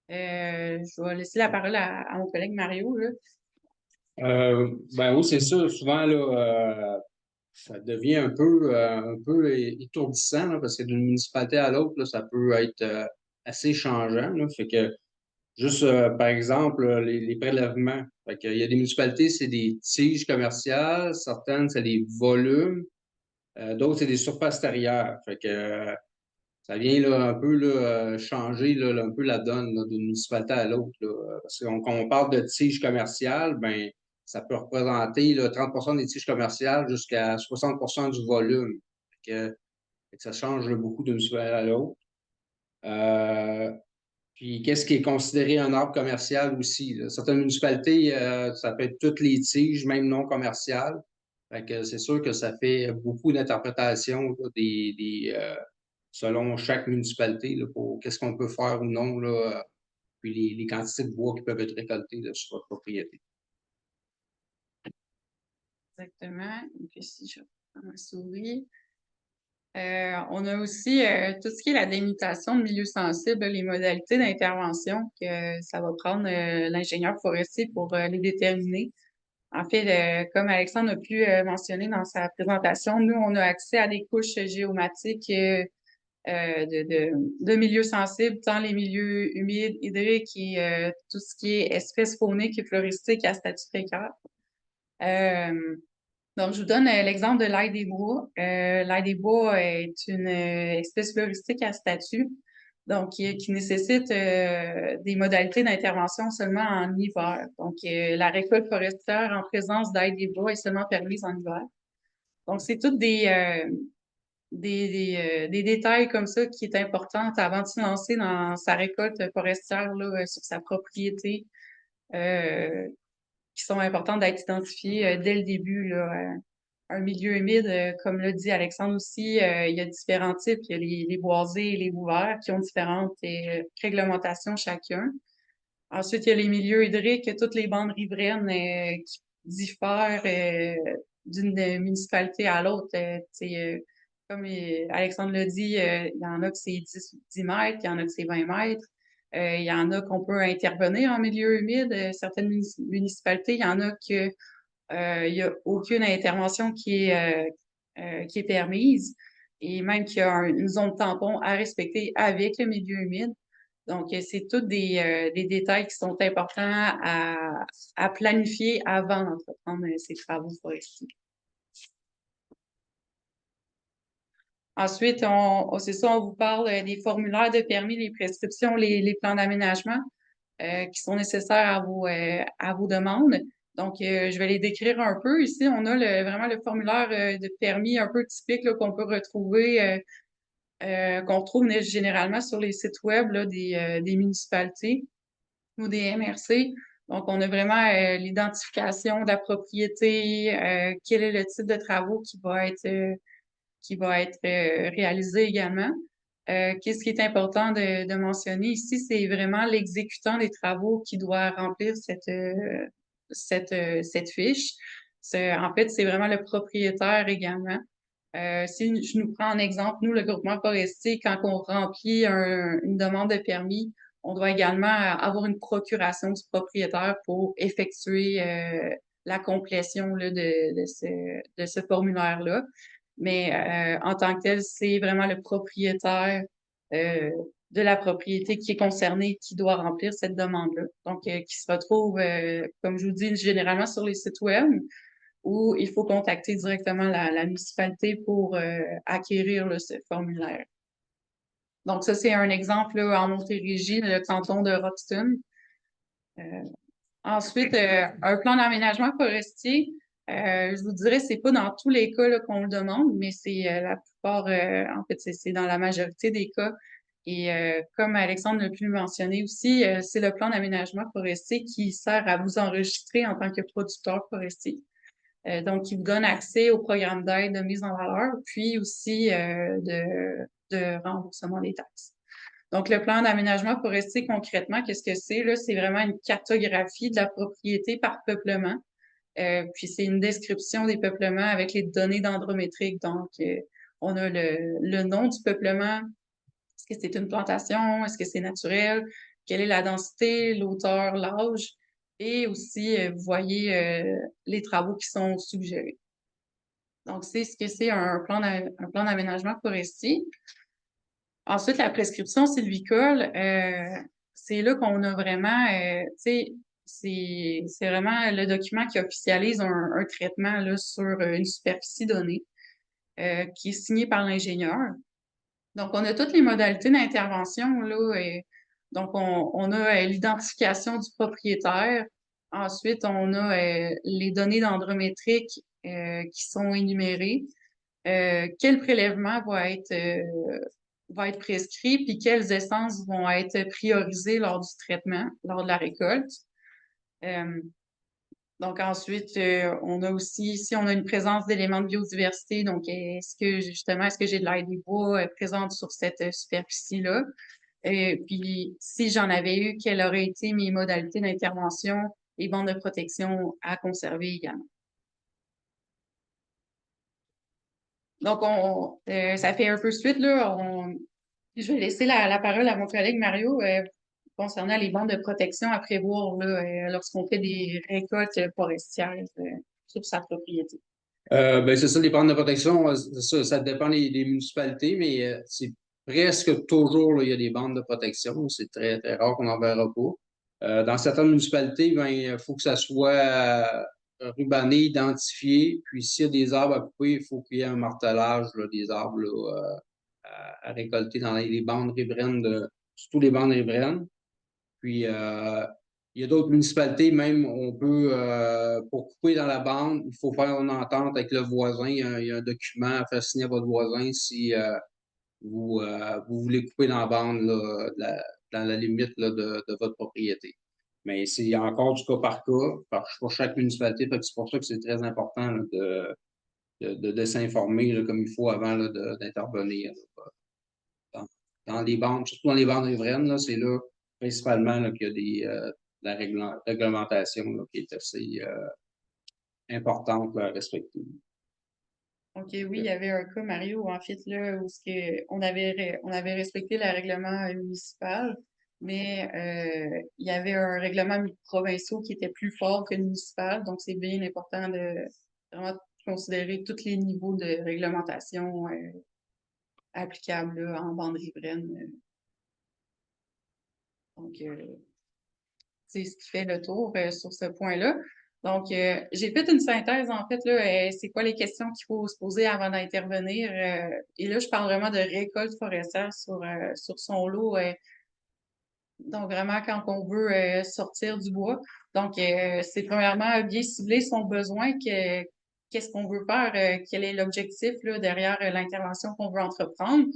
Je vais laisser la parole à mon collègue Mario, là. Ben oui, c'est ça. Souvent, là, ça devient un peu étourdissant, là, parce que d'une municipalité à l'autre, là, ça peut être assez changeant. Là. Fait que juste, par exemple, les prélèvements. Fait que, il y a des municipalités, c'est des tiges commerciales, certaines, c'est des volumes, d'autres, c'est des surfaces terrières. Fait que ça vient là, un peu là, changer là, un peu la donne là, d'une municipalité à l'autre. Là. Parce que quand on parle de tiges commerciales, ben, ça peut représenter là, 30 des tiges commerciales jusqu'à 60 du volume. Fait que ça change beaucoup d'une municipalité à l'autre. Puis, qu'est-ce qui est considéré un arbre commercial aussi? Là? Certaines municipalités, ça peut être toutes les tiges, même non commerciales. Fait que c'est sûr que ça fait beaucoup d'interprétations là, selon chaque municipalité là, pour qu'est-ce qu'on peut faire ou non, là, puis les quantités de bois qui peuvent être récoltées là, sur votre propriété. Exactement. Donc, ici, je prends ma souris. On a aussi tout ce qui est la délimitation de milieux sensibles, les modalités d'intervention que ça va prendre l'ingénieur forestier pour les déterminer. En fait, comme Alexandre a pu mentionner dans sa présentation, nous, on a accès à des couches géomatiques de milieux sensibles, tant les milieux humides, hydriques et tout ce qui est espèces fauniques et floristiques à statut précaire. Donc, je vous donne l'exemple de l'ail des bois. L'ail des bois est une espèce floristique à statut, donc qui nécessite des modalités d'intervention seulement en hiver. Donc, la récolte forestière en présence d'ail des bois est seulement permise en hiver. Donc, c'est toutes des détails comme ça qui est important avant de se lancer dans sa récolte forestière là, sur sa propriété, qui sont importantes d'être identifiées dès le début. Là, un milieu humide, comme l'a dit Alexandre aussi, il y a différents types. Il y a les boisés et les ouverts qui ont différentes réglementations chacun. Ensuite, il y a les milieux hydriques, toutes les bandes riveraines qui diffèrent d'une municipalité à l'autre. Comme Alexandre l'a dit, il y en a que c'est 10 mètres, il y en a que c'est 20 mètres. Il y en a qu'on peut intervenir en milieu humide. Certaines municipalités, il y en a que il n'y a aucune intervention qui est permise et même qu'il y a une zone tampon à respecter avec le milieu humide. Donc, c'est tous des détails qui sont importants à planifier avant d'entreprendre ces travaux forestiers. Ensuite, c'est ça, on vous parle des formulaires de permis, les prescriptions, les plans d'aménagement qui sont nécessaires à vos demandes. Donc, je vais les décrire un peu. Ici, on a vraiment le formulaire de permis un peu typique là, qu'on peut retrouver, qu'on retrouve généralement sur les sites web là, des municipalités ou des MRC. Donc, on a vraiment l'identification de la propriété, quel est le type de travaux qui va être réalisé également. Qu'est-ce qui est important de mentionner ici, c'est vraiment l'exécutant des travaux qui doit remplir cette fiche. En fait, c'est vraiment le propriétaire également. Si je nous prends en exemple, nous, le groupement forestier, quand on remplit une demande de permis, on doit également avoir une procuration du propriétaire pour effectuer la complétion là, de ce formulaire-là. Mais en tant que tel, c'est vraiment le propriétaire de la propriété qui est concerné qui doit remplir cette demande-là. Donc, qui se retrouve, comme je vous dis, généralement sur les sites web où il faut contacter directement la municipalité pour acquérir là, ce formulaire. Donc, ça, c'est un exemple là, en Montérégie, le canton de Roxton. Ensuite, un plan d'aménagement forestier, je vous dirais, c'est pas dans tous les cas là, qu'on le demande, mais c'est la plupart, en fait, c'est dans la majorité des cas. Et comme Alexandre l'a pu le mentionner aussi, c'est le plan d'aménagement forestier qui sert à vous enregistrer en tant que producteur forestier. Donc, qui vous donne accès au programme d'aide de mise en valeur, puis aussi de remboursement des taxes. Donc, le plan d'aménagement forestier, concrètement, qu'est-ce que c'est? Là, c'est vraiment une cartographie de la propriété par peuplement. Puis, c'est une description des peuplements avec les données dendrométriques. Donc, on a le nom du peuplement. Est-ce que c'est une plantation? Est-ce que c'est naturel? Quelle est la densité, l'hauteur, l'âge? Et aussi, vous voyez les travaux qui sont suggérés. Donc, c'est ce que c'est un plan d'aménagement forestier. Ensuite, la prescription sylvicole, c'est là qu'on a vraiment, tu sais, c'est vraiment le document qui officialise un traitement là, sur une superficie donnée qui est signé par l'ingénieur. Donc, on a toutes les modalités d'intervention, là. Donc, on a l'identification du propriétaire. Ensuite, on a les données dendrométriques qui sont énumérées. Quel prélèvement va être prescrit, puis quelles essences vont être priorisées lors du traitement, lors de la récolte. Donc ensuite, on a aussi, ici, on a une présence d'éléments de biodiversité. Donc, est-ce que j'ai de l'air des bois présente sur cette superficie-là? Puis, si j'en avais eu, quelles auraient été mes modalités d'intervention et bandes de protection à conserver également? Donc, ça fait un peu suite, là. Je vais laisser la parole à mon collègue Mario concernant les bandes de protection à prévoir là, lorsqu'on fait des récoltes forestières sur sa propriété. Ben c'est ça, les bandes de protection, ça dépend des municipalités, mais c'est presque toujours, là, il y a des bandes de protection. C'est très, très rare qu'on n'en verra pas. Dans certaines municipalités, ben, il faut que ça soit rubané, identifié. Puis s'il y a des arbres à couper, il faut qu'il y ait un martelage là, des arbres là, à récolter dans les bandes riveraines, surtout les bandes riveraines. Puis il y a d'autres municipalités, même on peut, pour couper dans la bande, il faut faire une entente avec le voisin. Il y a un document à faire signer à votre voisin si vous voulez couper dans la bande là, dans la limite là, de votre propriété. Mais c'est encore du cas par cas, pour chaque municipalité. C'est pour ça que c'est très important là, de s'informer là, comme il faut avant d'intervenir dans les bandes, surtout dans les bandes riveraines. Là, c'est là principalement là, qu'il y a la réglementation là, qui est assez importante là, à respecter. Donc, oui, il y avait un cas, Mario, en fait, là, où on avait respecté le règlement municipal, mais il y avait un règlement provincial qui était plus fort que le municipal. Donc, c'est bien important de vraiment considérer tous les niveaux de réglementation applicables là, en bande riveraine. Donc, c'est ce qui fait le tour sur ce point-là. Donc, j'ai fait une synthèse, en fait, là, c'est quoi les questions qu'il faut se poser avant d'intervenir. Et là, je parle vraiment de récolte forestière sur son lot. Donc, vraiment, quand on veut sortir du bois. Donc, c'est premièrement bien cibler son besoin, qu'est-ce qu'on veut faire, quel est l'objectif là, derrière l'intervention qu'on veut entreprendre.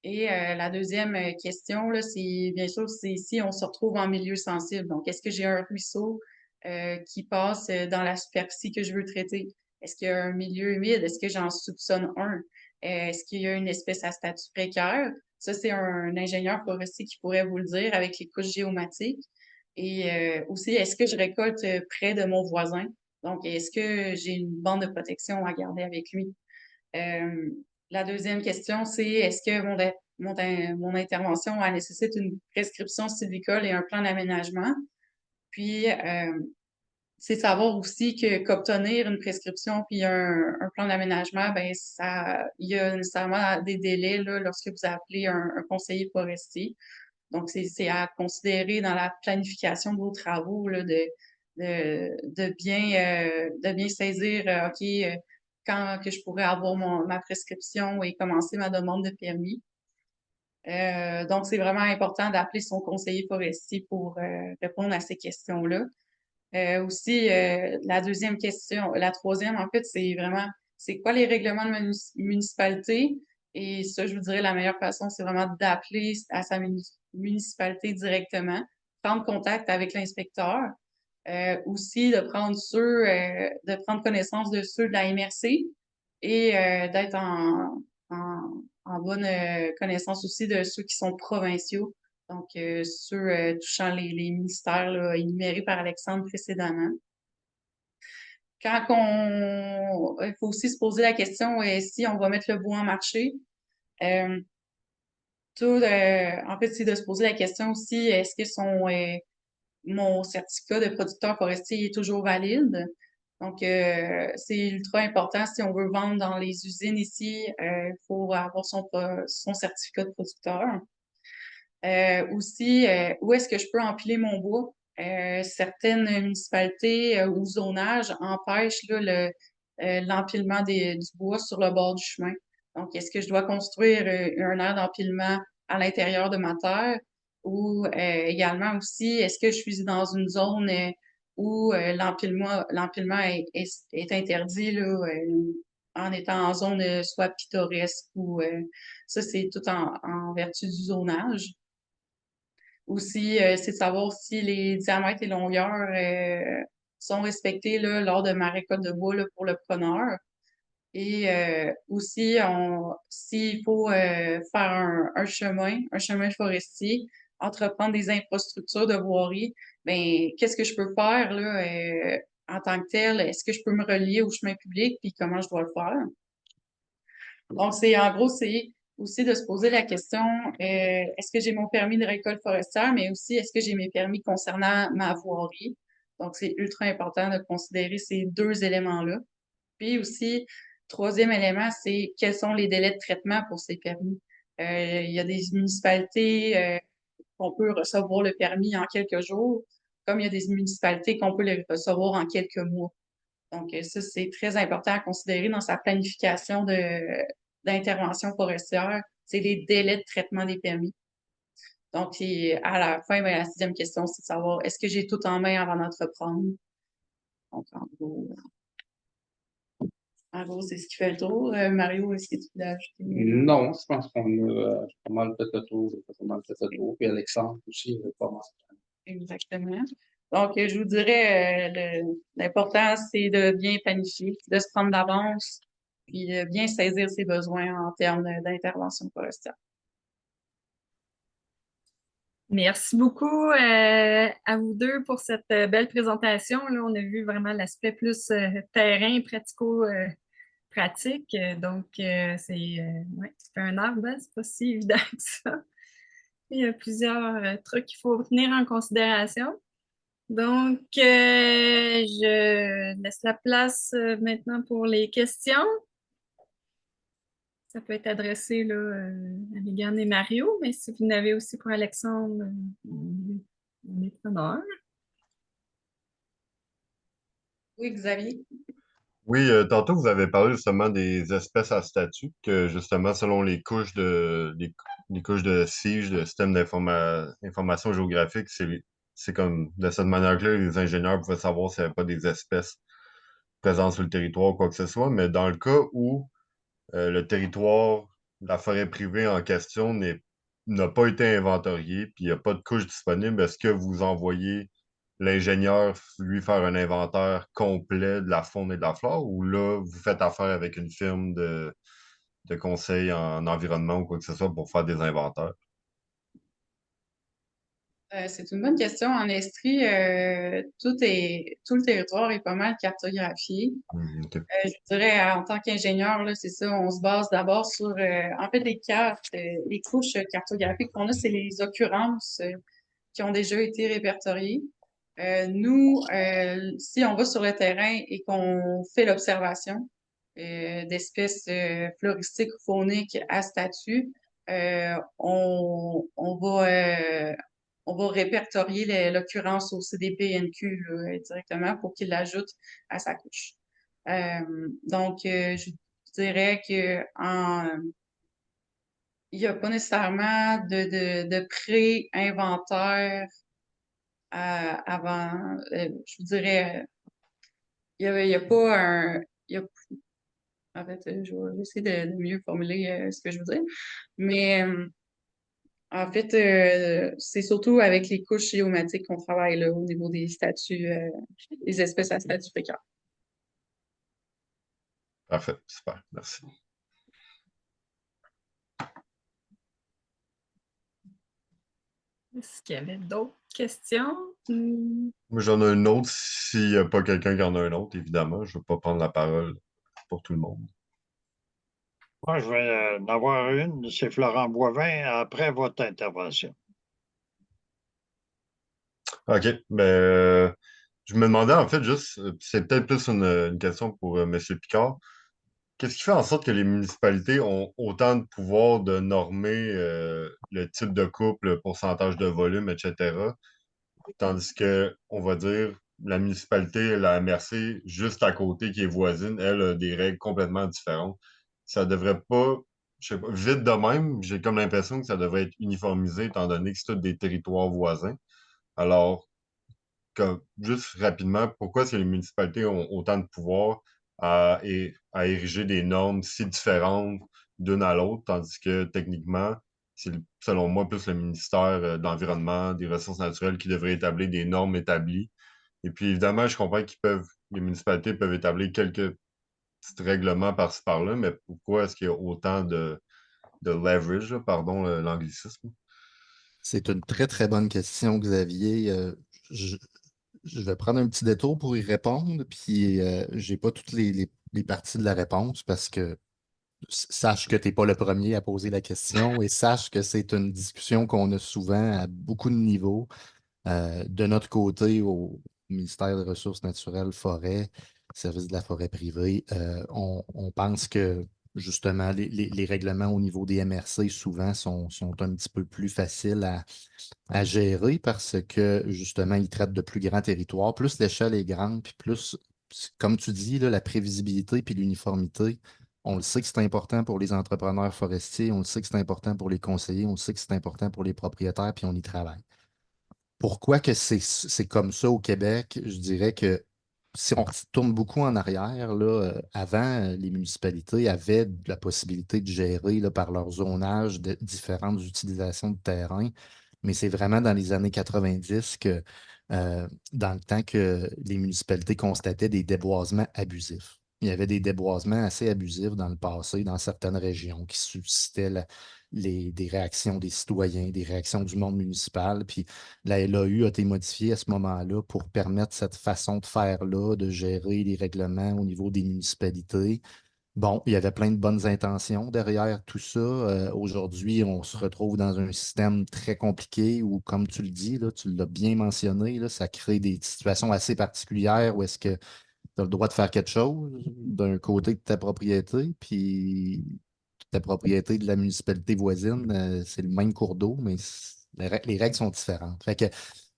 Et la deuxième question, là, c'est bien sûr, c'est si on se retrouve en milieu sensible. Donc, est-ce que j'ai un ruisseau qui passe dans la superficie que je veux traiter? Est-ce qu'il y a un milieu humide? Est-ce que j'en soupçonne un? Est-ce qu'il y a une espèce à statut précaire? Ça, c'est un ingénieur forestier qui pourrait vous le dire avec les couches géomatiques. Et aussi, est-ce que je récolte près de mon voisin? Donc, est-ce que j'ai une bande de protection à garder avec lui? La deuxième question, c'est est-ce que mon intervention, elle nécessite une prescription sylvicole et un plan d'aménagement. Puis, c'est savoir aussi qu'obtenir une prescription puis un plan d'aménagement, ben il y a nécessairement des délais là, lorsque vous appelez un conseiller forestier. Donc, c'est à considérer dans la planification de vos travaux là, de bien saisir, OK, quand que je pourrais avoir ma prescription et commencer ma demande de permis. Donc, c'est vraiment important d'appeler son conseiller forestier pour répondre à ces questions-là. Aussi, la deuxième question, la troisième, en fait, c'est vraiment, c'est quoi les règlements de municipalité? Et ça, je vous dirais, la meilleure façon, c'est vraiment d'appeler à sa municipalité directement, prendre contact avec l'inspecteur, aussi de prendre connaissance de ceux de la MRC et d'être en bonne connaissance aussi de ceux qui sont provinciaux, donc ceux touchant les ministères là, énumérés par Alexandre précédemment. Il faut aussi se poser la question si on va mettre le bois en marché. En fait, c'est de se poser la question aussi, est-ce que mon certificat de producteur forestier est toujours valide? Donc, c'est ultra important si on veut vendre dans les usines ici, il faut avoir son certificat de producteur. Aussi, où est-ce que je peux empiler mon bois? Certaines municipalités ou zonages empêchent là, l'empilement du bois sur le bord du chemin. Donc, est-ce que je dois construire un aire d'empilement à l'intérieur de ma terre? Ou également aussi, est-ce que je suis dans une zone où l'empilement est interdit là, en étant en zone soit pittoresque ou ça, c'est tout en vertu du zonage. Aussi, c'est de savoir si les diamètres et longueurs sont respectés là, lors de ma récolte de bois là, pour le preneur. Et aussi, s'il faut faire un chemin forestier, entreprendre des infrastructures de voirie, ben qu'est-ce que je peux faire là, en tant que tel? Est-ce que je peux me relier au chemin public? Puis comment je dois le faire? Donc, en gros, c'est aussi de se poser la question, est-ce que j'ai mon permis de récolte forestière, mais aussi est-ce que j'ai mes permis concernant ma voirie? Donc, c'est ultra important de considérer ces deux éléments-là. Puis aussi, troisième élément, c'est quels sont les délais de traitement pour ces permis. Il y a des municipalités qu'on peut recevoir le permis en quelques jours, comme il y a des municipalités qu'on peut le recevoir en quelques mois. Donc, ça, c'est très important à considérer dans sa planification d'intervention forestière. C'est les délais de traitement des permis. Donc, à la fin, ben, la sixième question, c'est de savoir est-ce que j'ai tout en main avant d'entreprendre? Donc, en gros, c'est ce qui fait le tour. Mario, est-ce que tu voulais ajouter? Non, je pense qu'on a pas mal fait le tour. J'ai pas mal fait le tour. Puis Alexandre aussi, pas mal. Exactement. Donc, je vous dirais, l'important, c'est de bien planifier, de se prendre d'avance, puis de bien saisir ses besoins en termes d'intervention forestière. Merci beaucoup à vous deux pour cette belle présentation. Là, on a vu vraiment l'aspect plus terrain, pratico-pratique. Donc, ouais, c'est un arbre, hein, c'est pas si évident que ça. Il y a plusieurs trucs qu'il faut tenir en considération. Donc, je laisse la place maintenant pour les questions. Ça peut être adressé là, à Mégane et Mario, mais si vous en avez aussi pour Alexandre, on est preneur. Oui, Xavier? Oui, tantôt, vous avez parlé justement des espèces à statut, que justement, selon les couches de SIGE, de système d'information géographique, c'est comme de cette manière-là, les ingénieurs pouvaient savoir s'il n'y avait pas des espèces présentes sur le territoire ou quoi que ce soit. Mais dans le cas où le territoire, la forêt privée en question n'a pas été inventorié, puis il n'y a pas de couche disponible, est-ce que vous envoyez l'ingénieur lui faire un inventaire complet de la faune et de la flore, ou là, vous faites affaire avec une firme de conseil en environnement ou quoi que ce soit pour faire des inventaires? C'est une bonne question. En Estrie, tout le territoire est pas mal cartographié. OK. Je dirais, en tant qu'ingénieur, là, c'est ça, on se base d'abord sur, en fait, les cartes, les couches cartographiques qu'on a, c'est les occurrences qui ont déjà été répertoriées. Nous, si on va sur le terrain et qu'on fait l'observation d'espèces floristiques ou fauniques à statut, on va répertorier l'occurrence au CDPNQ là, directement pour qu'il l'ajoute à sa couche. Je dirais que il n'y a pas nécessairement de pré-inventaire avant. Je vous dirais, il y a pas un. Il y a, en fait, vais essayer de mieux formuler ce que je veux dire. Mais en fait, c'est surtout avec les couches géomatiques qu'on travaille là, au niveau des statuts, des espèces à statut précaire. Parfait, super, merci. Est-ce qu'il y avait d'autres questions? Moi, j'en ai une autre s'il n'y a pas quelqu'un qui en a une autre, évidemment. Je ne veux pas prendre la parole pour tout le monde. Moi, je vais en avoir une. C'est Florent Boivin après votre intervention. OK. Je me demandais en fait juste, c'est peut-être plus une question pour M. Picard. Qu'est-ce qui fait en sorte que les municipalités ont autant de pouvoir de normer le type de couple, le pourcentage de volume, etc., tandis que, on va dire, la municipalité, la MRC, juste à côté, qui est voisine, elle a des règles complètement différentes. Ça devrait pas, je sais pas, vite de même, j'ai comme l'impression que ça devrait être uniformisé étant donné que c'est tous des territoires voisins. Alors, juste rapidement, pourquoi est-ce que les municipalités ont autant de pouvoir à ériger des normes si différentes d'une à l'autre, tandis que techniquement, c'est selon moi plus le ministère de l'Environnement, des Ressources naturelles qui devrait établir des normes établies. Et puis évidemment, je comprends les municipalités peuvent établir quelques petits règlements par-ci par-là, mais pourquoi est-ce qu'il y a autant de leverage, là, pardon l'anglicisme? C'est une très, très bonne question, Xavier. Je, je vais prendre un petit détour pour y répondre, puis j'ai pas toutes les parties de la réponse parce que sache que tu n'es pas le premier à poser la question et sache que c'est une discussion qu'on a souvent à beaucoup de niveaux. De notre côté, au ministère des Ressources naturelles, Forêt, service de la forêt privée, on pense que justement les règlements au niveau des MRC souvent sont un petit peu plus faciles à gérer parce que justement, ils traitent de plus grands territoires. Plus l'échelle est grande, puis plus, comme tu dis, là, la prévisibilité puis l'uniformité. On le sait que c'est important pour les entrepreneurs forestiers, on le sait que c'est important pour les conseillers, on le sait que c'est important pour les propriétaires, puis on y travaille. Pourquoi que c'est comme ça au Québec? Je dirais que si on tourne beaucoup en arrière, là, avant, les municipalités avaient la possibilité de gérer là, par leur zonage de différentes utilisations de terrain, mais c'est vraiment dans les années 90 que, dans le temps que les municipalités constataient des déboisements abusifs. Il y avait des déboisements assez abusifs dans le passé, dans certaines régions, qui suscitaient des réactions des citoyens, des réactions du monde municipal. Puis la LAU a été modifiée à ce moment-là pour permettre cette façon de faire-là, de gérer les règlements au niveau des municipalités. Bon, il y avait plein de bonnes intentions derrière tout ça. Aujourd'hui, on se retrouve dans un système très compliqué où, comme tu le dis, là, tu l'as bien mentionné, là, ça crée des situations assez particulières où est-ce que tu as le droit de faire quelque chose d'un côté de ta propriété, puis ta propriété de la municipalité voisine, c'est le même cours d'eau, mais les règles sont différentes. Fait que,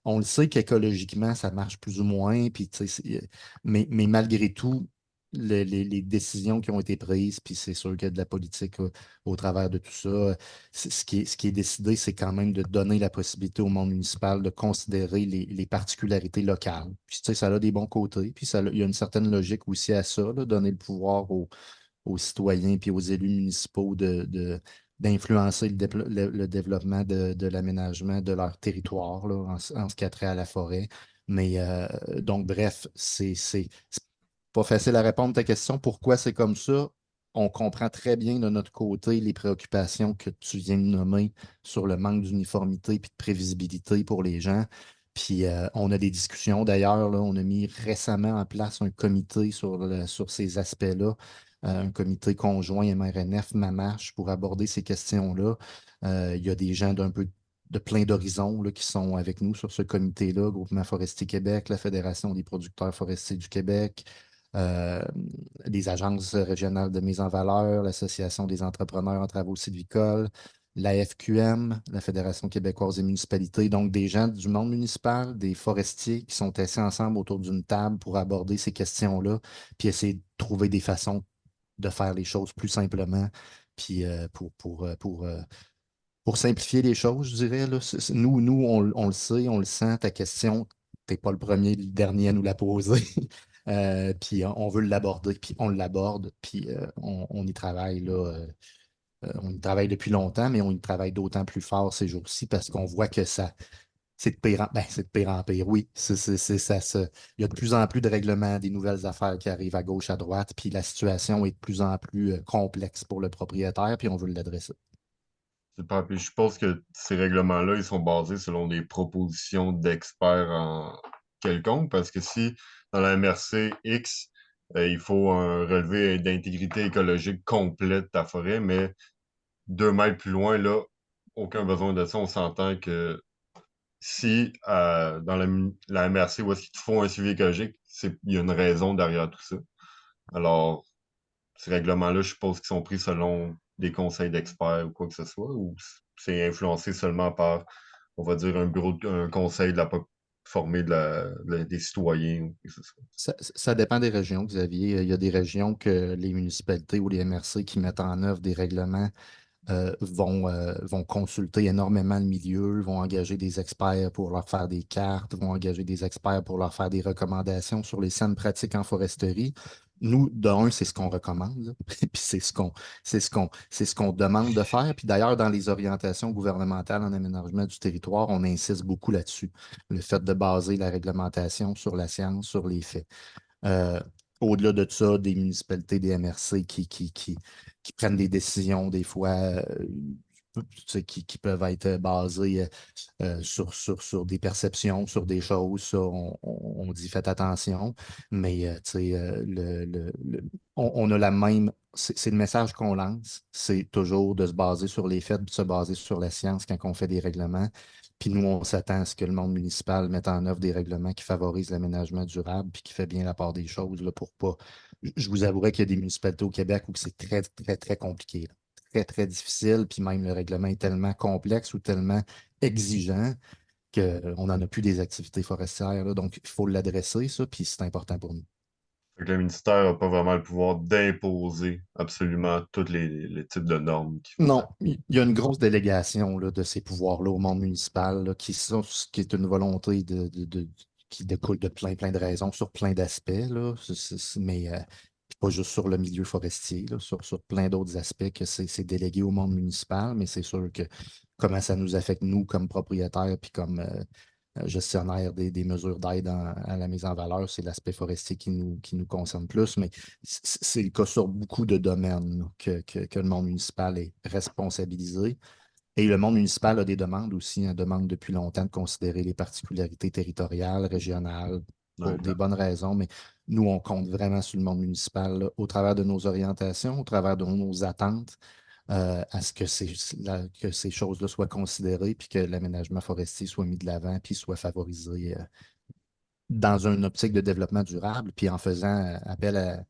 on le sait qu'écologiquement, ça marche plus ou moins, puis, tu sais, mais malgré tout, les décisions qui ont été prises, puis c'est sûr qu'il y a de la politique au travers de tout ça. Ce qui est décidé, c'est quand même de donner la possibilité au monde municipal de considérer les particularités locales. Puis, tu sais, ça a des bons côtés, puis il y a une certaine logique aussi à ça, là, donner le pouvoir aux citoyens puis aux élus municipaux d'influencer le développement de l'aménagement de leur territoire là, en ce qui a trait à la forêt. Mais donc, bref, c'est pas facile à répondre à ta question. Pourquoi c'est comme ça? on comprend très bien de notre côté les préoccupations que tu viens de nommer sur le manque d'uniformité et de prévisibilité pour les gens. Puis on a des discussions d'ailleurs, là, on a mis récemment en place un comité sur ces aspects-là, un comité conjoint MRNF-MAMACH pour aborder ces questions-là. Il y a des gens de plein d'horizons là, qui sont avec nous sur ce comité-là, Groupement Forestier Québec, la Fédération des producteurs forestiers du Québec, euh, les agences régionales de mise en valeur, l'Association des entrepreneurs en travaux sylvicoles, la FQM, la Fédération québécoise des municipalités, donc des gens du monde municipal, des forestiers qui sont assis ensemble autour d'une table pour aborder ces questions-là, puis essayer de trouver des façons de faire les choses plus simplement, puis pour simplifier les choses, je dirais, là, nous on le sait, on le sent, ta question, tu n'es pas le premier, le dernier à nous la poser. Puis on veut l'aborder, puis on l'aborde, puis on y travaille là. On y travaille depuis longtemps, mais on y travaille d'autant plus fort ces jours-ci parce qu'on voit que c'est de pire c'est de pire en pire. Oui, il y a de plus en plus de règlements, des nouvelles affaires qui arrivent à gauche, à droite, puis la situation est de plus en plus complexe pour le propriétaire, puis on veut l'adresser. Super. Puis je suppose que ces règlements-là, ils sont basés selon des propositions d'experts en quelconque, parce que si dans la MRC X, il faut un relevé d'intégrité écologique complète de ta forêt, mais 2 mètres plus loin, là, aucun besoin de ça. On s'entend que si dans la MRC où est-ce qu'ils te font un suivi écologique, il y a une raison derrière tout ça. Alors, ces règlements-là, je suppose qu'ils sont pris selon des conseils d'experts ou quoi que ce soit, ou c'est influencé seulement par, on va dire, un conseil de la formé des citoyens ou quoi que ce soit. Ça dépend des régions, Xavier. Il y a des régions que les municipalités ou les MRC qui mettent en œuvre des règlements vont consulter énormément le milieu, vont engager des experts pour leur faire des cartes, vont engager des experts pour leur faire des recommandations sur les saines pratiques en foresterie. Nous, d'un, c'est ce qu'on recommande, là. Puis c'est ce qu'on demande de faire. Puis d'ailleurs, dans les orientations gouvernementales en aménagement du territoire, on insiste beaucoup là-dessus. Le fait de baser la réglementation sur la science, sur les faits. Euh, Au-delà de ça, des municipalités, des MRC qui prennent des décisions des fois tu sais, qui peuvent être basées sur des perceptions, sur des choses. Ça, on dit faites attention, mais tu sais, on a la même. C'est le message qu'on lance, c'est toujours de se baser sur les faits, de se baser sur la science quand on fait des règlements. Puis nous, on s'attend à ce que le monde municipal mette en œuvre des règlements qui favorisent l'aménagement durable puis qui fait bien la part des choses là, pour pas. Je vous avouerai qu'il y a des municipalités au Québec où c'est très, très, très compliqué, là. Très, très difficile, puis même le règlement est tellement complexe ou tellement exigeant qu'on n'en a plus des activités forestières, là. Donc, il faut l'adresser, ça, puis c'est important pour nous. Fait que le ministère n'a pas vraiment le pouvoir d'imposer absolument tous les types de normes qu'il faut Non, faire. il y a une grosse délégation là, de ces pouvoirs-là au monde municipal qui est une volonté qui découle de plein, plein de raisons sur plein d'aspects, là. Mais pas juste sur le milieu forestier, là, sur plein d'autres aspects que c'est délégué au monde municipal, mais c'est sûr que comment ça nous affecte, nous, comme propriétaires, puis comme gestionnaire des mesures d'aide à la mise en valeur, c'est l'aspect forestier qui nous concerne plus, mais c'est le cas sur beaucoup de domaines là, que le monde municipal est responsabilisé. Et le monde municipal a des demandes aussi, hein, demande depuis longtemps de considérer les particularités territoriales, régionales, Ouais, pour des bonnes raisons, mais nous, on compte vraiment sur le monde municipal là, au travers de nos orientations, au travers de nos attentes, à ce que ces choses-là soient considérées, puis que l'aménagement forestier soit mis de l'avant, puis soit favorisé dans une optique de développement durable, puis en faisant appel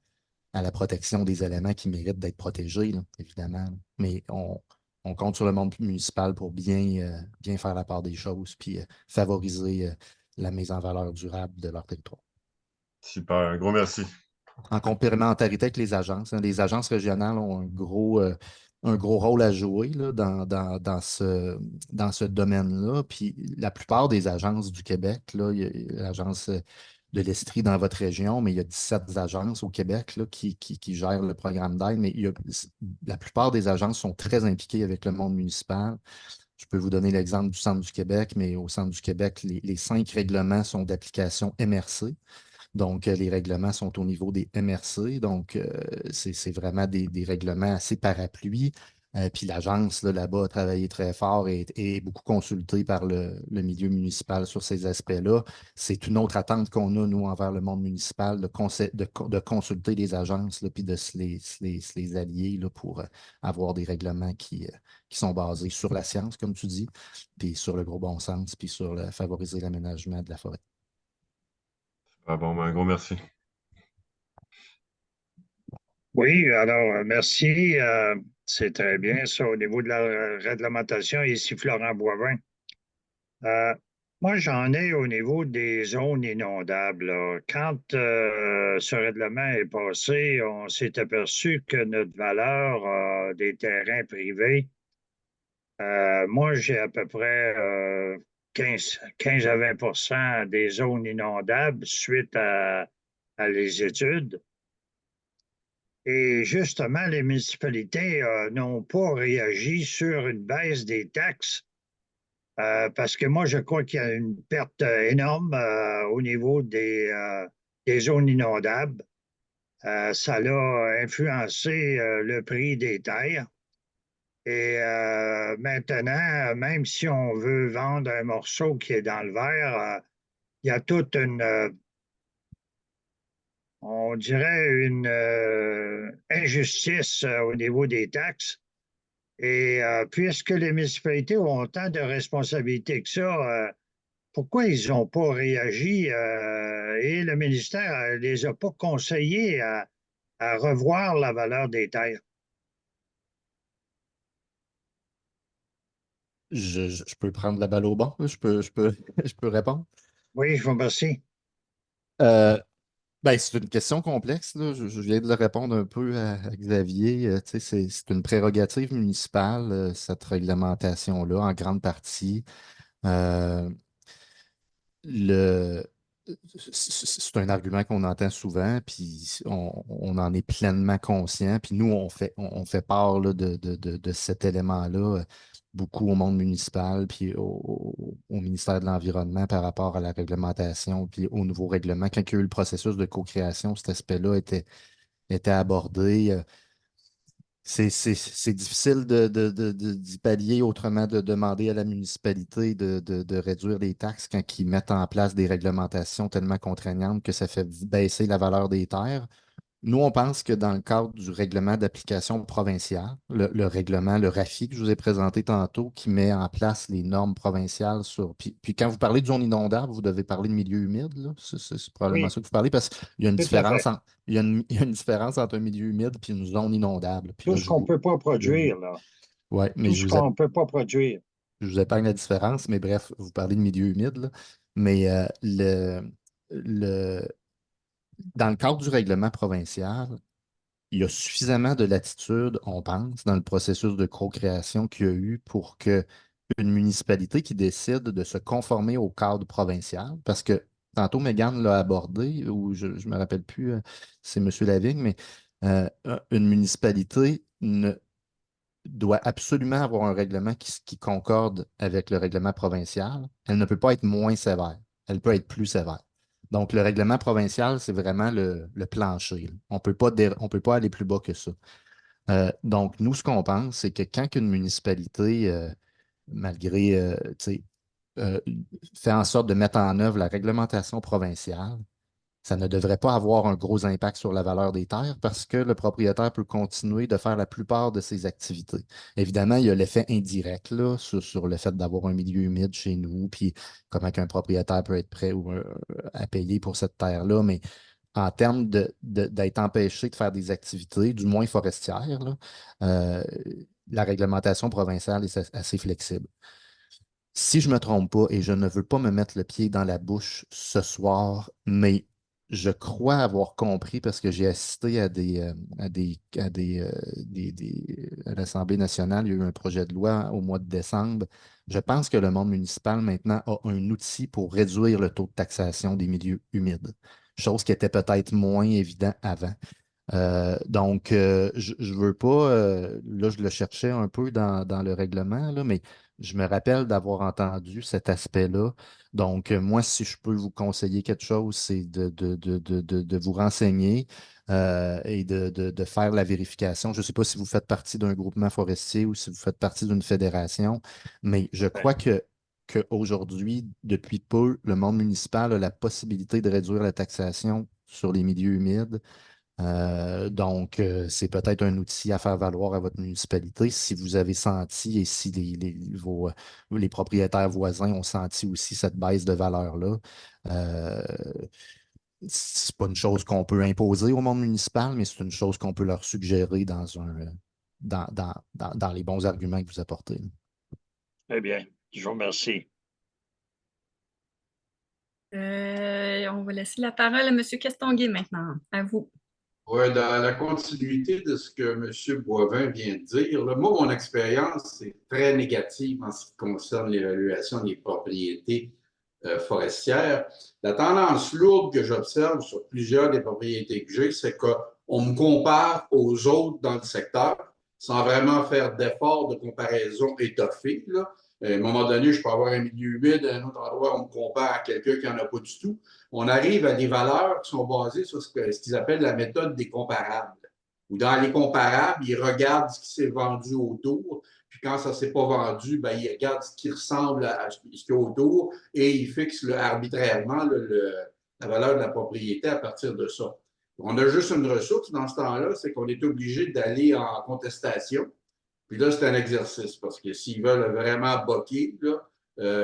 à la protection des éléments qui méritent d'être protégés, là, évidemment. Mais on compte sur le monde municipal pour bien faire la part des choses, puis favoriser la mise en valeur durable de leur territoire. super, un gros merci. En complémentarité avec les agences, hein. Les agences régionales ont un gros rôle à jouer là, dans ce domaine-là. Puis la plupart des agences du Québec, là, il y a l'agence de l'Estrie dans votre région, mais il y a 17 agences au Québec là, qui gèrent le programme d'aide. Mais la plupart des agences sont très impliquées avec le monde municipal. Je peux vous donner l'exemple du Centre du Québec, mais au Centre du Québec, les 5 règlements sont d'application MRC. Donc, les règlements sont au niveau des MRC. Donc, c'est vraiment des règlements assez parapluies. Puis l'agence là-bas a travaillé très fort et est beaucoup consultée par le milieu municipal sur ces aspects-là. C'est une autre attente qu'on a, nous, envers le monde municipal, de consulter les agences, là, puis de se les allier là, pour avoir des règlements qui sont basés sur la science, comme tu dis, puis sur le gros bon sens, puis sur favoriser l'aménagement de la forêt. Ah bon, ben, un gros merci. Oui, alors, merci. C'est très bien ça au niveau de la réglementation. Ici, Florent Boivin. Euh, Moi, j'en ai au niveau des zones inondables, là. Quand ce règlement est passé, on s'est aperçu que notre valeur des terrains privés, moi, j'ai à peu près 15 à 20 des zones inondables suite à les études. Et justement, les municipalités n'ont pas réagi sur une baisse des taxes parce que moi, je crois qu'il y a une perte énorme au niveau des zones inondables. Ça a influencé le prix des terres. Et maintenant, même si on veut vendre un morceau qui est dans le vert, il y a toute on dirait une injustice au niveau des taxes. Et puisque les municipalités ont autant de responsabilités que ça, pourquoi ils n'ont pas réagi et le ministère ne les a pas conseillés à revoir la valeur des terres? Je peux prendre la balle au bon, là. Je peux répondre. Oui, je vous remercie. Euh, Ben, c'est une question complexe, là. Je viens de le répondre un peu à Xavier. Tu sais, c'est une prérogative municipale, cette réglementation-là, en grande partie. Euh, le, c'est un argument qu'on entend souvent, puis on en est pleinement conscient. Puis nous, on fait part là, de cet élément-là, beaucoup au monde municipal, puis au ministère de l'Environnement par rapport à la réglementation, puis au nouveau règlement. Quand il y a eu le processus de co-création, cet aspect-là était abordé. C'est difficile d'y pallier autrement de demander à la municipalité de réduire les taxes quand ils mettent en place des réglementations tellement contraignantes que ça fait baisser la valeur des terres. Nous, on pense que dans le cadre du règlement d'application provinciale, le règlement, le RAFI que je vous ai présenté tantôt, qui met en place les normes provinciales sur. Puis quand vous parlez de zone inondable, vous devez parler de milieu humide, là. C'est probablement Oui, ça que vous parlez, parce qu'il y a une tout à différence fait. il y a une différence entre un milieu humide et une zone inondable. Puis Tout là, ce qu'on ne peut pas produire, là. ouais, mais Tout ce qu'on ne peut pas produire. je vous épargne la différence, mais bref, vous parlez de milieu humide, là. Mais le, dans le cadre du règlement provincial, il y a suffisamment de latitude, on pense, dans le processus de co-création qu'il y a eu pour que une municipalité qui décide de se conformer au cadre provincial, parce que tantôt Mégane l'a abordé, ou je ne me rappelle plus, c'est M. Lavigne, mais une municipalité ne doit absolument avoir un règlement qui concorde avec le règlement provincial. Elle ne peut pas être moins sévère. Elle peut être plus sévère. Donc, le règlement provincial, c'est vraiment le plancher, là. On peut pas aller plus bas que ça. Donc, nous, ce qu'on pense, c'est que quand une municipalité, malgré, tu sais, euh, fait en sorte de mettre en œuvre la réglementation provinciale, ça ne devrait pas avoir un gros impact sur la valeur des terres parce que le propriétaire peut continuer de faire la plupart de ses activités. Évidemment, il y a l'effet indirect là, sur le fait d'avoir un milieu humide chez nous, puis comment qu'un propriétaire peut être prêt à payer pour cette terre-là, mais en termes d'être empêché de faire des activités, du moins forestières, là, euh, la réglementation provinciale est assez flexible. Si je ne me trompe pas, et je ne veux pas me mettre le pied dans la bouche ce soir, mais je crois avoir compris parce que j'ai assisté à l'Assemblée nationale, il y a eu un projet de loi au mois de décembre. Je pense que le monde municipal maintenant a un outil pour réduire le taux de taxation des milieux humides, chose qui était peut-être moins évident avant. Donc, je ne veux pas, là, je le cherchais un peu dans le règlement, là, mais je me rappelle d'avoir entendu cet aspect-là. Donc, moi, si je peux vous conseiller quelque chose, c'est de vous renseigner et de faire la vérification. Je ne sais pas si vous faites partie d'un groupement forestier ou si vous faites partie d'une fédération, mais je crois qu'aujourd'hui, depuis peu, le monde municipal a la possibilité de réduire la taxation sur les milieux humides. Donc, c'est peut-être un outil à faire valoir à votre municipalité si vous avez senti et si les propriétaires voisins ont senti aussi cette baisse de valeur-là. Euh, c'est pas une chose qu'on peut imposer au monde municipal, mais c'est une chose qu'on peut leur suggérer dans les bons arguments que vous apportez. Très bien. Je vous remercie. On va laisser la parole à M. Castonguay maintenant. À vous. Oui, dans la continuité de ce que M. Boivin vient de dire, là, moi, mon expérience est très négative en ce qui concerne l'évaluation des propriétés forestières. La tendance lourde que j'observe sur plusieurs des propriétés que j'ai, c'est qu'on me compare aux autres dans le secteur sans vraiment faire d'efforts de comparaison étoffés, là. À un moment donné, je peux avoir un milieu humide, à un autre endroit, on me compare à quelqu'un qui n'en a pas du tout. On arrive à des valeurs qui sont basées sur ce qu'ils appellent la méthode des comparables. Ou dans les comparables, ils regardent ce qui s'est vendu autour, puis quand ça ne s'est pas vendu, ben, ils regardent ce qui ressemble à ce qu'il y a autour et ils fixent arbitrairement la valeur de la propriété à partir de ça. On a juste une ressource dans ce temps-là, c'est qu'on est obligé d'aller en contestation. Puis là, c'est un exercice parce que s'ils veulent vraiment boquer, là,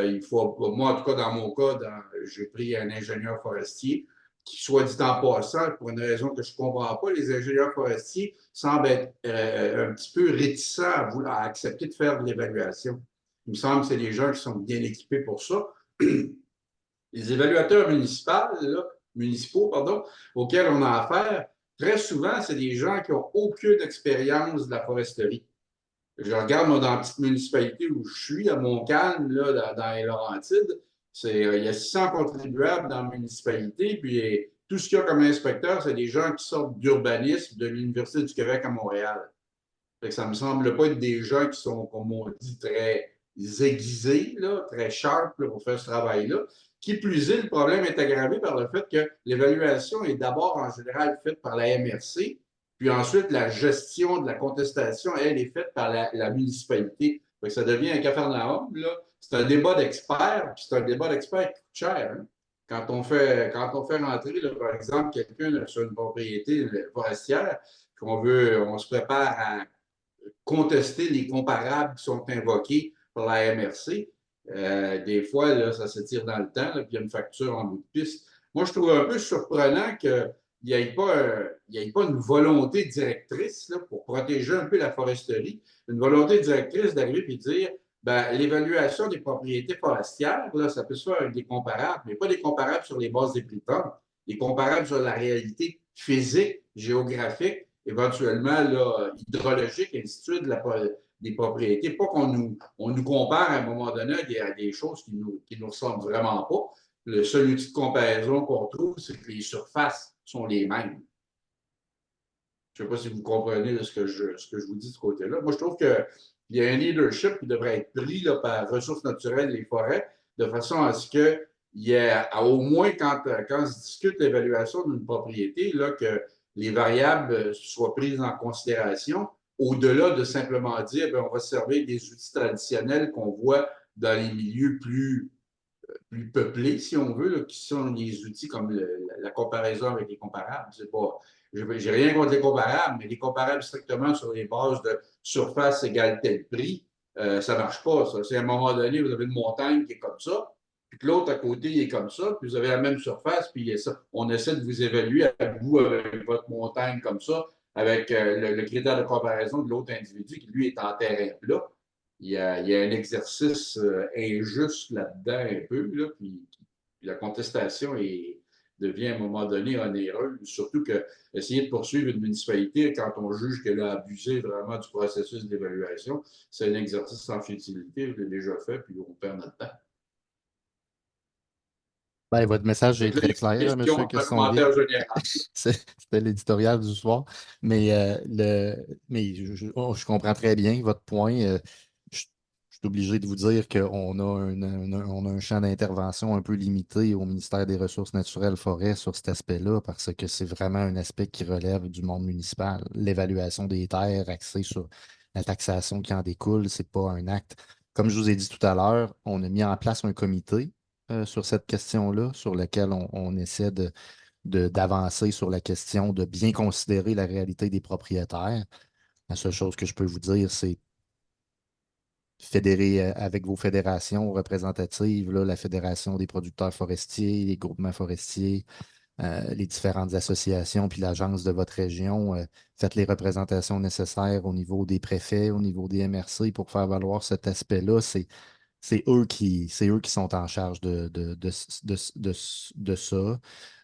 il faut, moi, en tout cas, dans mon cas, j'ai pris un ingénieur forestier qui, soit dit en passant, pour une raison que je ne comprends pas, les ingénieurs forestiers semblent être un petit peu réticents à accepter de faire de l'évaluation. Il me semble que c'est des gens qui sont bien équipés pour ça. Les évaluateurs municipaux, auxquels on a affaire, très souvent, c'est des gens qui n'ont aucune expérience de la foresterie. Je regarde, moi, dans la petite municipalité où je suis, à Montcalm, là, dans les Laurentides, il y a 600 contribuables dans la municipalité, puis tout ce qu'il y a comme inspecteur, c'est des gens qui sortent d'urbanisme de l'Université du Québec à Montréal. Fait que ça ne me semble pas être des gens qui sont, comme on dit, très aiguisés, là, très sharp là, pour faire ce travail-là. Qui plus est, le problème est aggravé par le fait que l'évaluation est d'abord en général faite par la MRC, puis ensuite la gestion de la contestation, elle, est faite par la municipalité. Fait que ça devient un capharnaüm, là. C'est un débat d'experts, puis c'est un débat d'experts qui coûte cher. Hein. Quand on fait rentrer, là, par exemple, quelqu'un sur une propriété forestière, on se prépare à contester les comparables qui sont invoqués par la MRC. Des fois, là, ça se tire dans le temps, là, puis il y a une facture en bout de piste. Moi, je trouve un peu surprenant qu'il n'y ait pas une volonté directrice là, pour protéger un peu la foresterie, une volonté directrice d'arriver et de dire ben, l'évaluation des propriétés forestières, là, ça peut se faire avec des comparables, mais pas des comparables sur les bases des prix de vente, des comparables sur la réalité physique, géographique, éventuellement là, hydrologique, et ainsi de suite, des propriétés. Pas qu'on nous compare à un moment donné à des choses qui nous ressemblent vraiment pas. Le seul outil de comparaison qu'on trouve, c'est que les surfaces sont les mêmes. Je ne sais pas si vous comprenez ce que je vous dis de ce côté-là. Moi, je trouve qu'il y a un leadership qui devrait être pris là, par Ressources naturelles et forêts de façon à ce qu'il y ait, au moins quand se discute l'évaluation d'une propriété, là, que les variables soient prises en considération au-delà de simplement dire bien, on va servir des outils traditionnels qu'on voit dans les milieux plus peuplés, si on veut, là, qui sont les outils comme la comparaison avec les comparables. C'est pas, j'ai rien contre les comparables, mais les comparables strictement sur les bases de surface égale tel prix, ça ne marche pas. Ça. C'est à un moment donné, vous avez une montagne qui est comme ça, puis que l'autre à côté il est comme ça, puis vous avez la même surface, puis on essaie de vous évaluer à vous avec votre montagne comme ça, avec le critère de comparaison de l'autre individu qui, lui, est en terrain plat. Il y a un exercice injuste là-dedans un peu, là, puis la contestation devient à un moment donné onéreuse, surtout que essayer de poursuivre une municipalité quand on juge qu'elle a abusé vraiment du processus d'évaluation, c'est un exercice sans futilité, je l'ai déjà fait, puis on perd notre temps. Ben, votre message est très J'ai une clair, question, M. un Castonguay. commentaire général. C'était l'éditorial du soir. Mais je comprends très bien votre point. Je, je suis obligé de vous dire qu'on a on a un champ d'intervention un peu limité au ministère des Ressources naturelles forêts sur cet aspect-là, parce que c'est vraiment un aspect qui relève du monde municipal. L'évaluation des terres axée sur la taxation qui en découle, c'est pas un acte. Comme je vous ai dit tout à l'heure, on a mis en place un comité sur cette question-là, sur lequel on essaie d'avancer sur la question de bien considérer la réalité des propriétaires. La seule chose que je peux vous dire, c'est fédérer avec vos fédérations représentatives, là, la Fédération des producteurs forestiers, les groupements forestiers, les différentes associations, puis l'agence de votre région. Faites les représentations nécessaires au niveau des préfets, au niveau des MRC pour faire valoir cet aspect-là. C'est eux qui sont en charge de ça.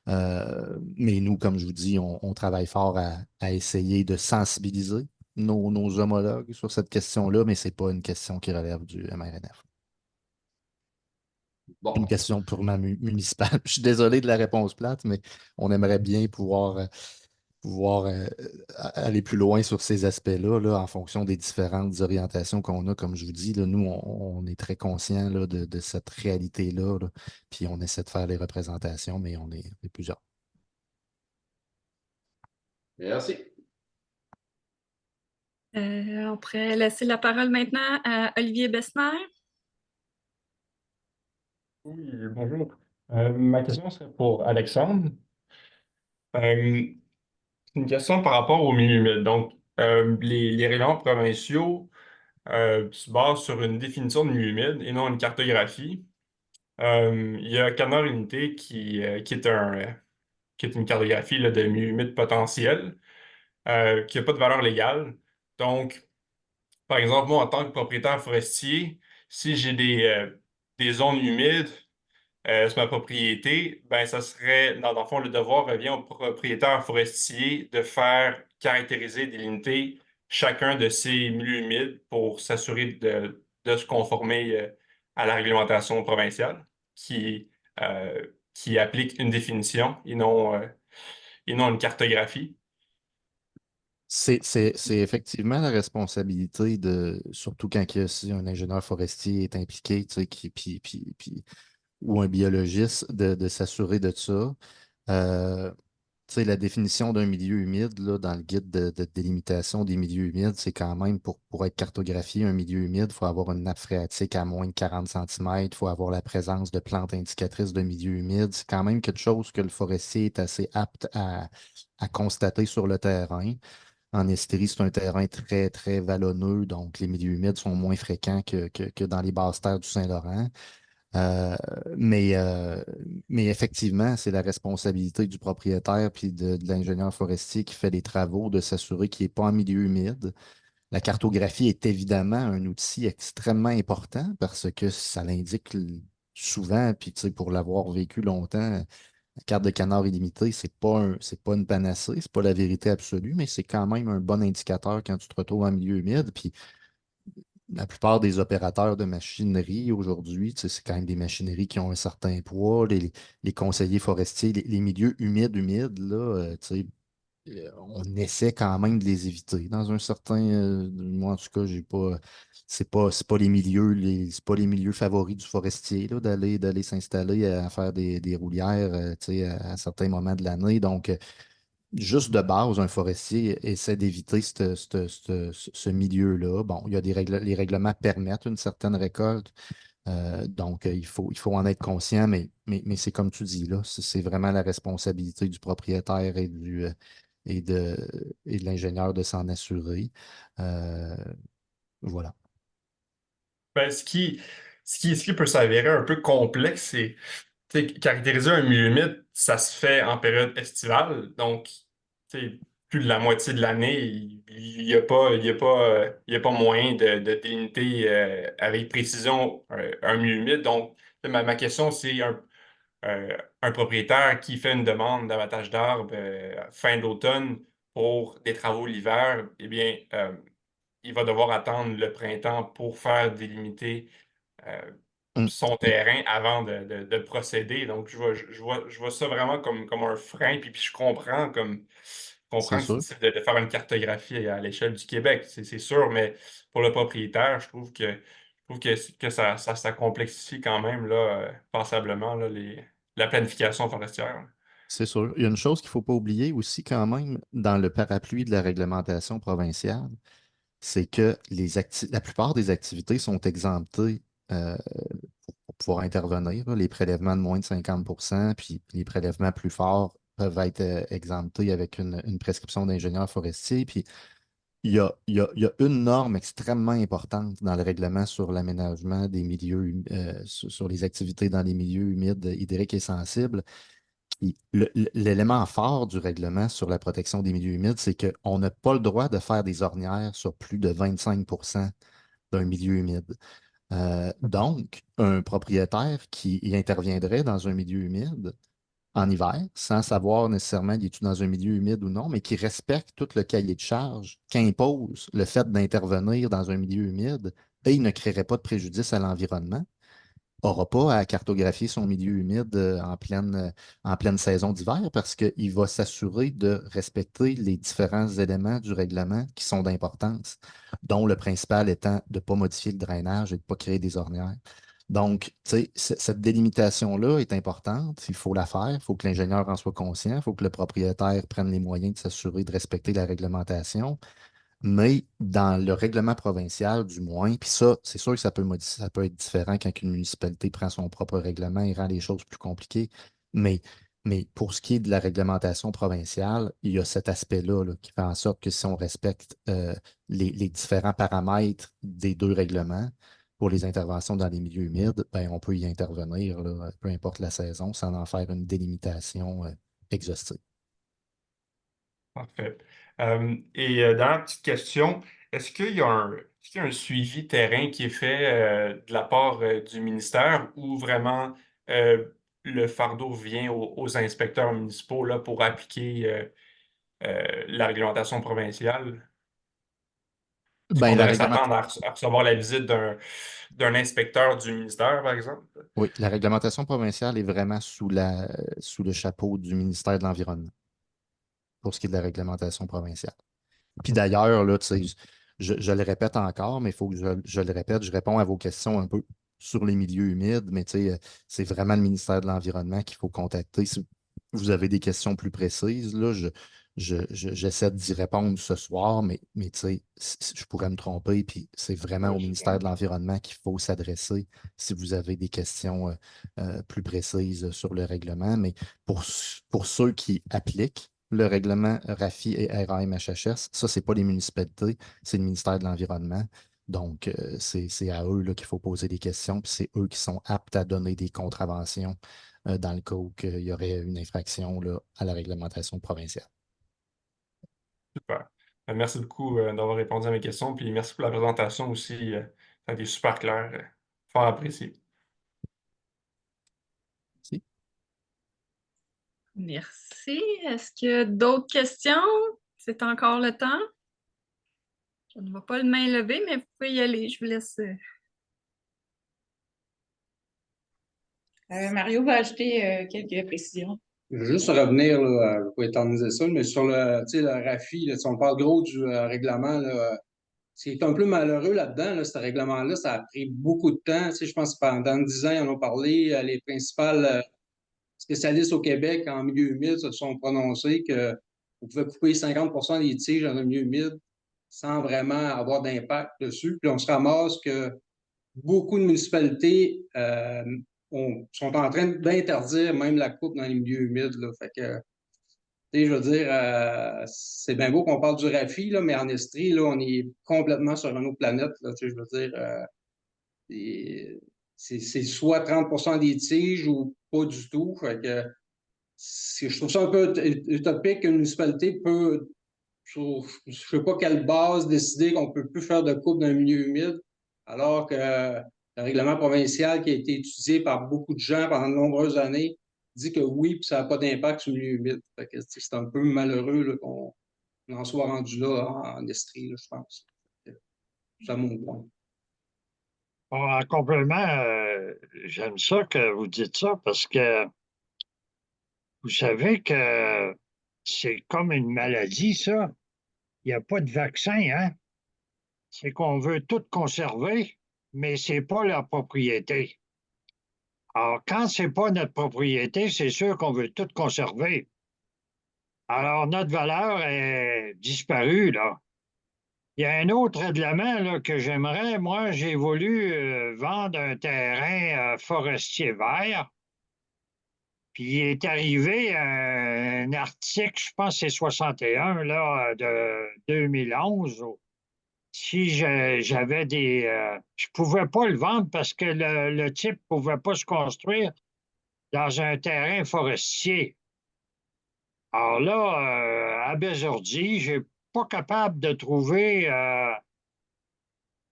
Mais nous, comme je vous dis, on travaille fort à essayer de sensibiliser nos homologues sur cette question-là, mais ce n'est pas une question qui relève du MRNF. Une Bon, question purement municipale. Je suis désolé de la réponse plate, mais on aimerait bien pouvoir aller plus loin sur ces aspects-là, là, en fonction des différentes orientations qu'on a. Comme je vous dis, là, nous, on est très conscients là, de cette réalité-là, là, puis on essaie de faire les représentations, mais on est plusieurs. merci. On pourrait laisser la parole maintenant à Olivier Besner. Oui, bonjour. Ma question serait pour Alexandre. Euh, une question par rapport au milieu humide. Donc, les règlements provinciaux se basent sur une définition de milieu humide et non une cartographie. Il y a Canard Unité qui est une cartographie là, de milieu humide potentiel qui n'a pas de valeur légale. Donc, par exemple, moi, en tant que propriétaire forestier, si j'ai des zones humides, sur ma propriété, ben, ça serait, dans le fond, le devoir revient au propriétaire forestier de faire caractériser, délimiter chacun de ces milieux humides pour s'assurer de se conformer à la réglementation provinciale qui, qui applique une définition et non une cartographie. C'est effectivement la responsabilité surtout quand si un ingénieur forestier est impliqué, tu sais, ou un biologiste, de s'assurer de ça. Euh, Tu sais, la définition d'un milieu humide, là, dans le guide de délimitation des milieux humides, c'est quand même pour être cartographié un milieu humide, il faut avoir une nappe phréatique à moins de 40 centimètres, il faut avoir la présence de plantes indicatrices de milieu humide. C'est quand même quelque chose que le forestier est assez apte à constater sur le terrain. En Estrie, c'est un terrain très, très vallonneux, donc les milieux humides sont moins fréquents que dans les basses terres du Saint-Laurent. Euh, mais, euh, mais effectivement, c'est la responsabilité du propriétaire puis de l'ingénieur forestier qui fait les travaux de s'assurer qu'il n'est pas en milieu humide. La cartographie est évidemment un outil extrêmement important parce que ça l'indique souvent, puis tu sais, pour l'avoir vécu longtemps, la carte de canard illimité, c'est pas une panacée, c'est pas la vérité absolue, mais c'est quand même un bon indicateur quand tu te retrouves en milieu humide. Puis la plupart des opérateurs de machinerie aujourd'hui, tu sais, c'est quand même des machineries qui ont un certain poids. Les conseillers forestiers, les milieux humides, là, tu sais, on essaie quand même de les éviter. Dans un certain, moi en tout cas, j'ai pas, c'est pas c'est pas les milieux favoris du forestier là, d'aller s'installer à faire des roulières, tu sais, à certains moments de l'année. Donc, juste de base, un forestier essaie d'éviter ce milieu-là. Bon, il y a les règlements permettent une certaine récolte, donc il faut en être conscient, mais c'est comme tu dis, là, c'est vraiment la responsabilité du propriétaire et de l'ingénieur de s'en assurer. Euh, voilà. Ben, ce qui peut s'avérer un peu complexe, c'est tu sais, caractériser un milieu humide, ça se fait en période estivale. Donc, tu sais, plus de la moitié de l'année, il n'y a pas, il y a pas moyen de délimiter avec précision un milieu humide. Donc, ma question, c'est un propriétaire qui fait une demande d'abattage d'arbres fin d'automne pour des travaux l'hiver, eh bien, il va devoir attendre le printemps pour faire délimiter euh, son terrain avant de procéder. Donc, je vois ça vraiment comme un frein, puis je comprends C'est que c'est sûr. difficile de faire une cartographie à l'échelle du Québec, c'est sûr, mais pour le propriétaire, je trouve que ça complexifie quand même là, passablement là, la planification forestière. C'est sûr. Il y a une chose qu'il ne faut pas oublier aussi quand même dans le parapluie de la réglementation provinciale, c'est que la plupart des activités sont exemptées pour pouvoir intervenir, là. Les prélèvements de moins de 50 puis les prélèvements plus forts peuvent être exemptés avec une prescription d'ingénieur forestier. Puis il y a une norme extrêmement importante dans le règlement sur l'aménagement des milieux, sur les activités dans les milieux humides, hydriques et sensibles. Puis l'élément fort du règlement sur la protection des milieux humides, c'est qu'on n'a pas le droit de faire des ornières sur plus de 25 d'un milieu humide. Donc, un propriétaire qui y interviendrait dans un milieu humide en hiver, sans savoir nécessairement il est dans un milieu humide ou non, mais qui respecte tout le cahier de charge qu'impose le fait d'intervenir dans un milieu humide et il ne créerait pas de préjudice à l'environnement, n'aura pas à cartographier son milieu humide en pleine saison d'hiver parce qu'il va s'assurer de respecter les différents éléments du règlement qui sont d'importance, dont le principal étant de ne pas modifier le drainage et de ne pas créer des ornières. Donc, tu sais, cette délimitation-là est importante, il faut la faire, il faut que l'ingénieur en soit conscient, il faut que le propriétaire prenne les moyens de s'assurer de respecter la réglementation. Mais dans le règlement provincial, du moins, puis ça, c'est sûr que ça peut être différent quand une municipalité prend son propre règlement et rend les choses plus compliquées. Mais, mais pour ce qui est de la réglementation provinciale, il y a cet aspect-là là, qui fait en sorte que si on respecte les différents paramètres des deux règlements pour les interventions dans les milieux humides, ben, on peut y intervenir, là, peu importe la saison, sans en faire une délimitation exhaustive. Parfait. Dernière petite question, est-ce qu'il y a un suivi terrain qui est fait de la part du ministère ou vraiment euh, le fardeau vient aux inspecteurs municipaux là, pour appliquer la réglementation provinciale? Est-ce qu'on Ben, la devrait réglementation. s'attendre à recevoir la visite d'un inspecteur du ministère, par exemple? Oui, la réglementation provinciale est vraiment sous le chapeau du ministère de l'Environnement pour ce qui est de la réglementation provinciale. Puis d'ailleurs, là, tu sais, je le répète encore, mais il faut que je le répète, je réponds à vos questions un peu sur les milieux humides, mais tu sais, c'est vraiment le ministère de l'Environnement qu'il faut contacter. Si vous avez des questions plus précises, là, j'essaie d'y répondre ce soir, mais tu sais, je pourrais me tromper, puis c'est vraiment au ministère de l'Environnement qu'il faut s'adresser si vous avez des questions plus précises sur le règlement. Mais pour ceux qui appliquent, le règlement RAFI et RAMHHS, ça, ce n'est pas les municipalités, c'est le ministère de l'Environnement. Donc, c'est à eux là, qu'il faut poser des questions, puis c'est eux qui sont aptes à donner des contraventions dans le cas où il y aurait une infraction là, à la réglementation provinciale. Super. Merci beaucoup d'avoir répondu à mes questions, puis merci pour la présentation aussi. Ça a été super clair, fort apprécié. Si. Merci. Est-ce qu'il y a d'autres questions? C'est encore le temps. Je ne vois pas le main levée, mais vous pouvez y aller. Je vous laisse. Mario va ajouter quelques précisions. Je veux juste revenir, là, je vais pas éterniser ça, mais sur tu sais, le RAFI, là, si on parle gros du règlement, là, ce qui est un peu malheureux là-dedans, là, ce règlement-là, ça a pris beaucoup de temps. Tu sais, je pense que pendant 10 ans, ils en ont parlé. Les principales spécialistes au Québec en milieu humide se sont prononcés que vous pouvez couper 50 des tiges dans un milieu humide sans vraiment avoir d'impact dessus. Puis on se ramasse que beaucoup de municipalités sont en train d'interdire même la coupe dans les milieux humides. Là. Fait que, tu sais, je veux dire, c'est bien beau qu'on parle du RAFI, là, mais en Estrie, là, on est complètement sur une autre planète. Là, tu sais, je veux dire, c'est soit 30 des tiges ou pas du tout. Fait que, je trouve ça un peu utopique qu'une municipalité peut, sur je ne sais pas quelle base, décider qu'on ne peut plus faire de coupe dans un milieu humide, alors que le règlement provincial qui a été étudié par beaucoup de gens pendant de nombreuses années dit que oui, puis ça n'a pas d'impact sur le milieu humide. C'est un peu malheureux là, qu'on en soit rendu là en Estrie, là, je pense. C'est à mon point. Bon, en complément, j'aime ça que vous dites ça parce que vous savez que c'est comme une maladie, ça. Il n'y a pas de vaccin, hein? C'est qu'on veut tout conserver, mais c'est pas la propriété. Alors, quand c'est pas notre propriété, c'est sûr qu'on veut tout conserver. Alors, notre valeur est disparue, là. Il y a un autre règlement là, que j'aimerais. Moi, j'ai voulu vendre un terrain forestier vert. Puis il est arrivé un article, je pense que c'est 61, là, de 2011. Si j'avais des. Je pouvais pas le vendre parce que le type pouvait pas se construire dans un terrain forestier. Alors là, à Bezordi, je n'ai pas capable de trouver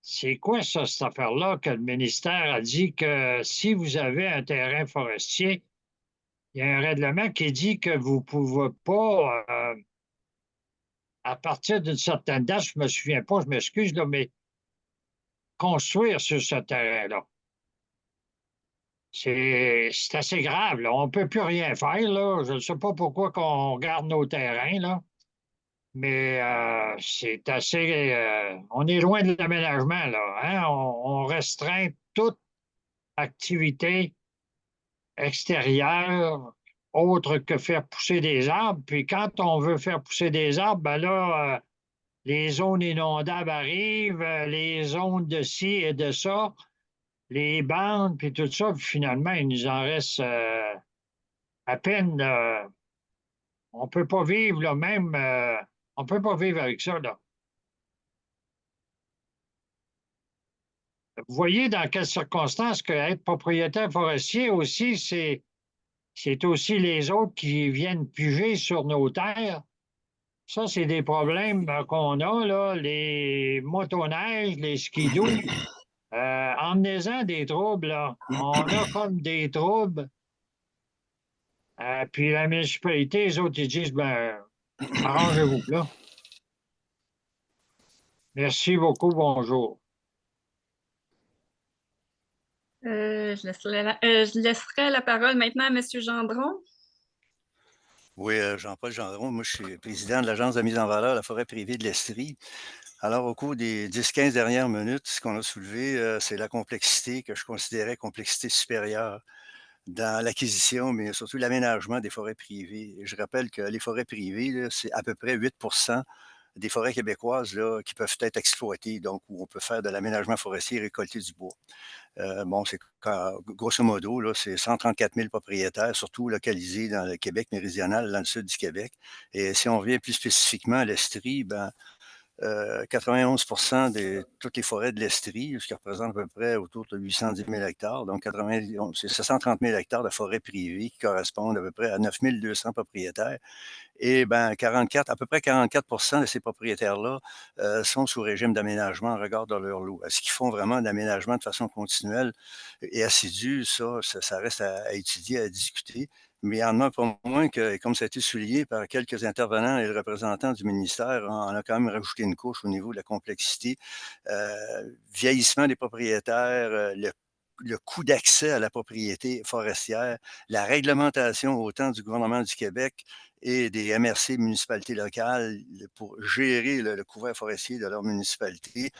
c'est quoi ça, cette affaire-là, que le ministère a dit que si vous avez un terrain forestier, il y a un règlement qui dit que vous ne pouvez pas, à partir d'une certaine date, je ne me souviens pas, je m'excuse, là, mais construire sur ce terrain-là. C'est assez grave, là. On ne peut plus rien faire, là. Je ne sais pas pourquoi qu'on garde nos terrains, là. Mais c'est assez. On est loin de l'aménagement, là. Hein? On restreint toute activité extérieure autre que faire pousser des arbres. Puis quand on veut faire pousser des arbres, ben là, les zones inondables arrivent, les zones de ci et de ça, les bandes, puis tout ça. Puis finalement, il nous en reste à peine. On ne peut pas vivre, là, même. On ne peut pas vivre avec ça, là. Vous voyez dans quelles circonstances que être propriétaire forestier aussi, c'est aussi les autres qui viennent piger sur nos terres. Ça, c'est des problèmes qu'on a, là, les motoneiges, les skidoo. Emmenez-en des troubles, là. On a comme des troubles. Puis la municipalité, les autres, ils disent, ben, arrangez-vous, là. Merci beaucoup, bonjour. Je laisserai la parole maintenant à M. Gendron. Oui, Jean-Paul Gendron, moi je suis président de l'Agence de mise en valeur de la forêt privée de l'Estrie. Alors, au cours des 10-15 dernières minutes, ce qu'on a soulevé, c'est la complexité que je considérais complexité supérieure dans l'acquisition, mais surtout l'aménagement des forêts privées. Et je rappelle que les forêts privées, c'est à peu près 8 des forêts québécoises là, qui peuvent être exploitées, donc où on peut faire de l'aménagement forestier et récolter du bois. Bon, c'est grosso modo, là, c'est 134 000 propriétaires, surtout localisés dans le Québec méridional, dans le sud du Québec. Et si on revient plus spécifiquement à l'Estrie, ben, 91 de toutes les forêts de l'Estrie, ce qui représente à peu près autour de 810 000 hectares. Donc, c'est 730 000 hectares de forêts privées qui correspondent à peu près à 9 200 propriétaires. Et ben, à peu près 44 de ces propriétaires-là sont sous régime d'aménagement en regard de leur lot. Est-ce qu'ils font vraiment de l'aménagement de façon continuelle et assidue? Ça reste à étudier, à discuter. Mais il y en a pas moins que, comme ça a été souligné par quelques intervenants et le représentant du ministère, on a quand même rajouté une couche au niveau de la complexité. Vieillissement des propriétaires, le coût d'accès à la propriété forestière, la réglementation autant du gouvernement du Québec et des MRC municipalités locales pour gérer le couvert forestier de leur municipalité.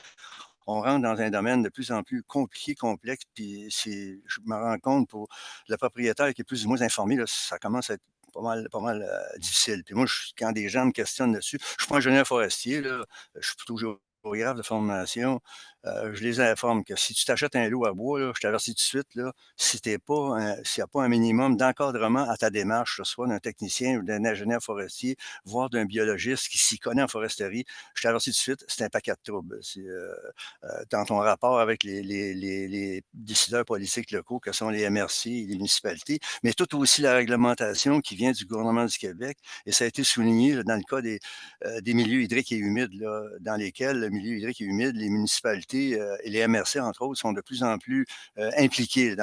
On rentre dans un domaine de plus en plus compliqué, complexe, puis je me rends compte pour le propriétaire qui est plus ou moins informé, là, ça commence à être pas mal difficile. Puis moi, quand des gens me questionnent dessus, je ne suis pas ingénieur forestier, là, je suis plutôt géographe de formation, je les informe que si tu t'achètes un lot à bois, là, je t'avertis tout de suite, là, s'il n'y a pas un minimum d'encadrement à ta démarche, que ce soit d'un technicien ou d'un ingénieur forestier, voire d'un biologiste qui s'y connaît en foresterie, je t'avertis tout de suite, c'est un paquet de troubles. Dans ton rapport avec les décideurs politiques locaux, que sont les MRC et les municipalités, mais tout aussi la réglementation qui vient du gouvernement du Québec, et ça a été souligné là, dans le cas des milieux hydriques et humides, là, dans lesquels le milieu hydrique et humide, les municipalités municipalités et les MRC, entre autres, sont de plus en plus impliqués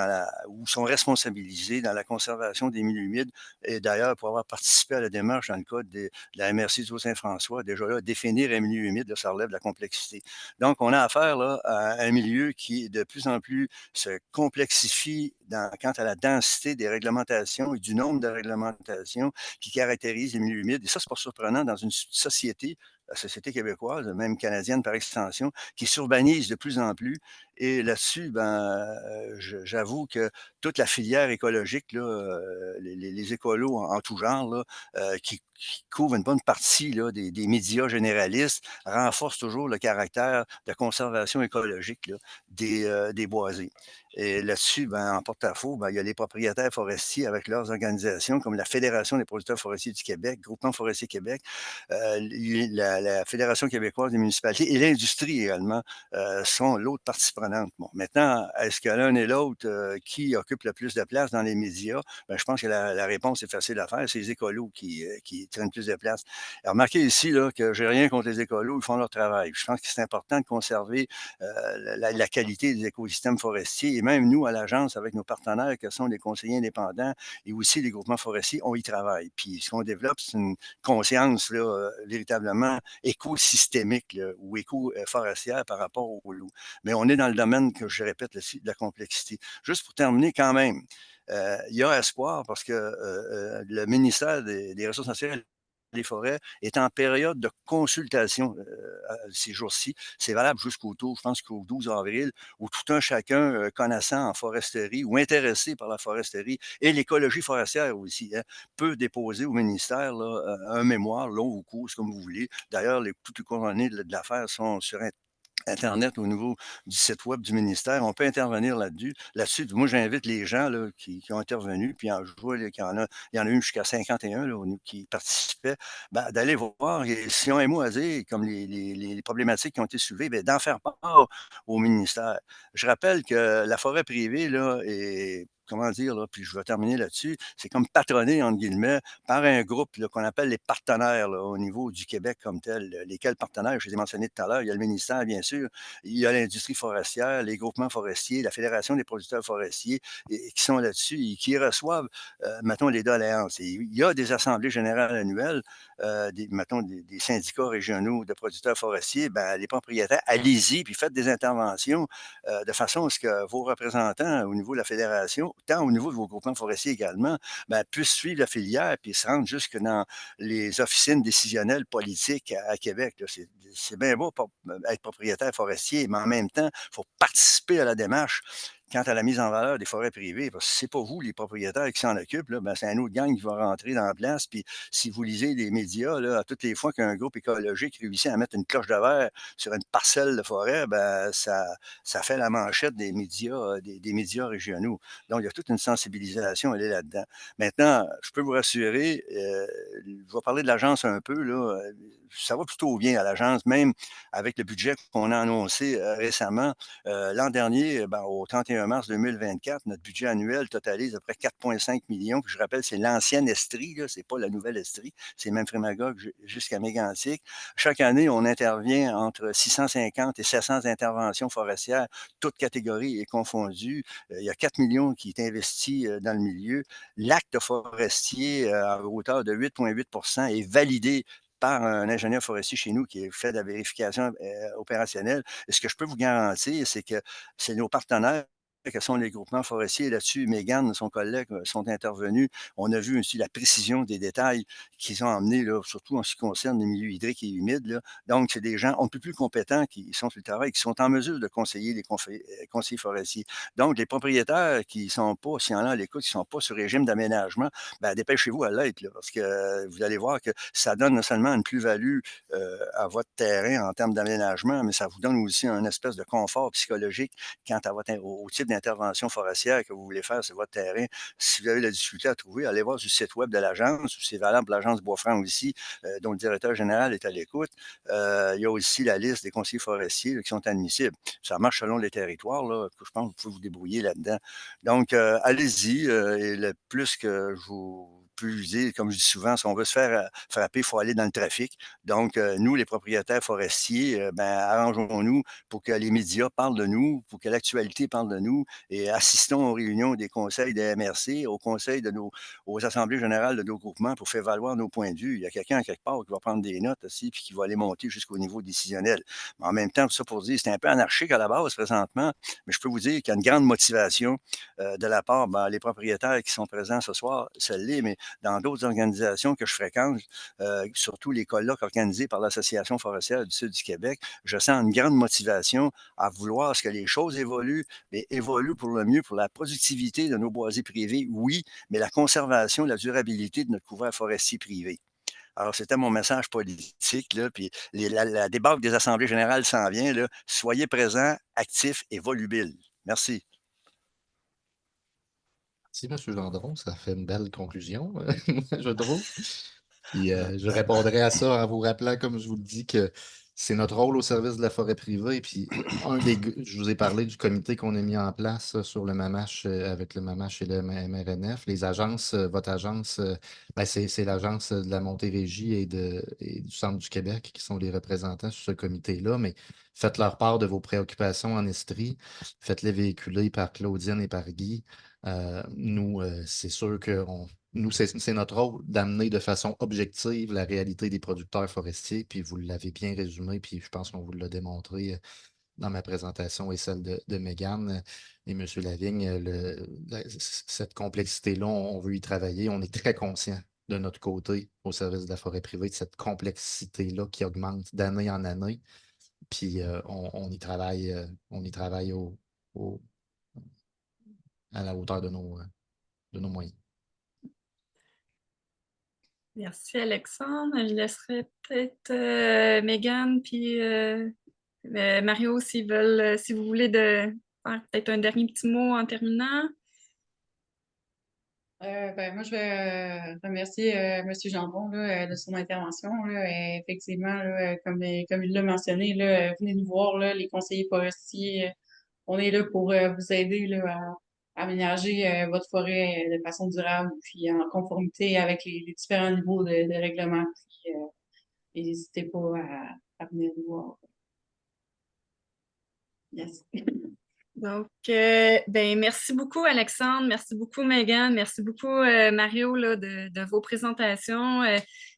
ou sont responsabilisés dans la conservation des milieux humides. Et d'ailleurs, pour avoir participé à la démarche dans le cadre de la MRC du Haut-Saint-François, déjà là, définir un milieu humide, là, ça relève de la complexité. Donc, on a affaire là, à un milieu qui de plus en plus se complexifie quant à la densité des réglementations et du nombre de réglementations qui caractérisent les milieux humides. Et ça, c'est pas surprenant dans une société, la société québécoise, même canadienne par extension, qui s'urbanise de plus en plus. Et là-dessus, j'avoue que toute la filière écologique, là, les écolos en tout genre, là, qui couvrent une bonne partie là, des médias généralistes, renforcent toujours le caractère de conservation écologique là, des boisés. Et là-dessus, en porte-à-faux, il y a les propriétaires forestiers avec leurs organisations, comme la Fédération des producteurs forestiers du Québec, Groupement forestier Québec, la Fédération québécoise des municipalités et l'industrie également sont l'autre partie prenante. Bon, maintenant, est-ce que l'un et l'autre qui occupe le plus de place dans les médias? Je pense que la réponse est facile à faire. C'est les écolos qui prennent plus de place. Alors, remarquez ici là, que je n'ai rien contre les écolos, ils font leur travail. Je pense que c'est important de conserver la qualité des écosystèmes forestiers. Et même nous, à l'agence, avec nos partenaires que sont les conseillers indépendants et aussi les groupements forestiers, on y travaille. Puis ce qu'on développe, c'est une conscience là, véritablement écosystémique là, ou éco-forestière par rapport aux loups. Mais on est dans le domaine, que je répète, de la complexité. Juste pour terminer quand même, il y a espoir parce que le ministère des Ressources naturelles des forêts est en période de consultation ces jours-ci. C'est valable jusqu'au je pense qu'au 12 avril, où tout un chacun connaissant en foresterie ou intéressé par la foresterie et l'écologie forestière aussi, hein, peut déposer au ministère là, un mémoire long ou court, comme vous voulez. D'ailleurs, toutes les coordonnées de l'affaire sont sur Internet au niveau du site web du ministère. On peut intervenir là-dessus. Moi, j'invite les gens là, qui ont intervenu, puis je vois qu'il y en a eu jusqu'à 51 là, qui participaient, d'aller voir et s'ils ont un mot à dire, comme les problématiques qui ont été soulevées, d'en faire part au ministère. Je rappelle que la forêt privée là, est comment dire, là, puis je vais terminer là-dessus, c'est comme patronné, entre guillemets, par un groupe qu'on appelle les partenaires là, au niveau du Québec comme tel. Lesquels partenaires, je les ai mentionnés tout à l'heure, il y a le ministère, bien sûr, il y a l'industrie forestière, les groupements forestiers, la Fédération des producteurs forestiers qui sont là-dessus et qui reçoivent, mettons, les doléances. Et il y a des assemblées générales annuelles, mettons, des syndicats régionaux de producteurs forestiers, les propriétaires, allez-y, puis faites des interventions de façon à ce que vos représentants au niveau de la fédération, tant au niveau de vos groupements forestiers également, puissent suivre la filière puis se rendre jusque dans les officines décisionnelles politiques à Québec. C'est bien beau être propriétaire forestier, mais en même temps, il faut participer à la démarche quant à la mise en valeur des forêts privées, parce que c'est pas vous, les propriétaires, qui s'en occupent, là, c'est un autre gang qui va rentrer dans la place. Puis si vous lisez les médias, là, à toutes les fois qu'un groupe écologique réussit à mettre une cloche de verre sur une parcelle de forêt, ça fait la manchette des médias, des médias régionaux. Donc, il y a toute une sensibilisation, elle est là-dedans. Maintenant, je peux vous rassurer, je vais parler de l'agence un peu, là, ça va plutôt bien à l'agence, même avec le budget qu'on a annoncé récemment. L'an dernier, au 31 mars 2024, notre budget annuel totalise à peu près 4,5 millions. Puis je rappelle, c'est l'ancienne Estrie, ce n'est pas la nouvelle Estrie, c'est même Frémagogue jusqu'à Mégantic. Chaque année, on intervient entre 650 et 700 interventions forestières, toutes catégories confondues. Il y a 4 millions qui est investi dans le milieu. L'acte forestier à hauteur de 8,8 est validé par un ingénieur forestier chez nous qui fait de la vérification opérationnelle. Et ce que je peux vous garantir, c'est que c'est nos partenaires que sont les groupements forestiers. Là-dessus, Mégane, son collègue, sont intervenus. On a vu aussi la précision des détails qu'ils ont emmenés, là, surtout en ce qui concerne les milieux hydriques et humides. Là. Donc, c'est des gens un peu plus compétents qui sont sur le travail, qui sont en mesure de conseiller les conseillers forestiers. Donc, les propriétaires qui ne sont pas, s'il y en a à l'écoute, qui ne sont pas sur régime d'aménagement, dépêchez-vous à l'être, là, parce que vous allez voir que ça donne non seulement une plus-value à votre terrain en termes d'aménagement, mais ça vous donne aussi un espèce de confort psychologique quant à au type d'intervention forestière que vous voulez faire sur votre terrain. Si vous avez la difficulté à trouver, allez voir sur le site web de l'agence, c'est valable pour l'agence Bois-Franc aussi, dont le directeur général est à l'écoute. Il y a aussi la liste des conseillers forestiers là, qui sont admissibles. Ça marche selon les territoires, là, que je pense que vous pouvez vous débrouiller là-dedans. Donc, allez-y, et le plus que je vous plus l'utiliser. Comme je dis souvent, si on veut se faire frapper, il faut aller dans le trafic. Donc, nous, les propriétaires forestiers, arrangeons-nous pour que les médias parlent de nous, pour que l'actualité parle de nous et assistons aux réunions des conseils des MRC, aux assemblées générales de nos groupements pour faire valoir nos points de vue. Il y a quelqu'un quelque part qui va prendre des notes aussi puis qui va aller monter jusqu'au niveau décisionnel. Mais en même temps, tout ça pour dire, c'est un peu anarchique à la base présentement, mais je peux vous dire qu'il y a une grande motivation de la part, les propriétaires qui sont présents ce soir, celle-là, mais dans d'autres organisations que je fréquente, surtout les colloques organisés par l'Association forestière du Sud du Québec, je sens une grande motivation à vouloir que les choses évoluent, mais évoluent pour le mieux, pour la productivité de nos boisés privés, oui, mais la conservation et la durabilité de notre couvert forestier privé. Alors, c'était mon message politique, là, puis la débarque des assemblées générales s'en vient, là. Soyez présents, actifs et volubiles. Merci. Merci, M. Gendron. Ça fait une belle conclusion, je trouve. Puis, je répondrai à ça en vous rappelant, comme je vous le dis, que c'est notre rôle au service de la forêt privée. Puis, je vous ai parlé du comité qu'on a mis en place sur le MAMACH, avec le MAMACH et le MRNF. Les agences, votre agence, c'est l'agence de la Montérégie et du Centre du Québec qui sont les représentants sur ce comité-là. Mais faites leur part de vos préoccupations en Estrie. Faites-les véhiculer par Claudine et par Guy. Nous, c'est sûr que c'est notre rôle d'amener de façon objective la réalité des producteurs forestiers, puis vous l'avez bien résumé, puis je pense qu'on vous l'a démontré dans ma présentation et celle de Mégane et M. Lavigne. Cette complexité-là, on veut y travailler. On est très conscient de notre côté au service de la forêt privée, de cette complexité-là qui augmente d'année en année. Puis on y travaille, à la hauteur de nos moyens. Merci, Alexandre. Je laisserai peut-être Mégane puis Mario si vous voulez faire peut-être un dernier petit mot en terminant. Moi, je vais remercier M. Gendron de son intervention. Effectivement, comme il l'a mentionné, venez nous voir, les conseillers forestiers. On est là pour vous aider à aménager votre forêt de façon durable, puis en conformité avec les différents niveaux de règlement. Puis, n'hésitez pas à venir nous voir. Yes. Donc, merci beaucoup, Alexandre. Merci beaucoup, Mégane. Merci beaucoup, Mario, de vos présentations.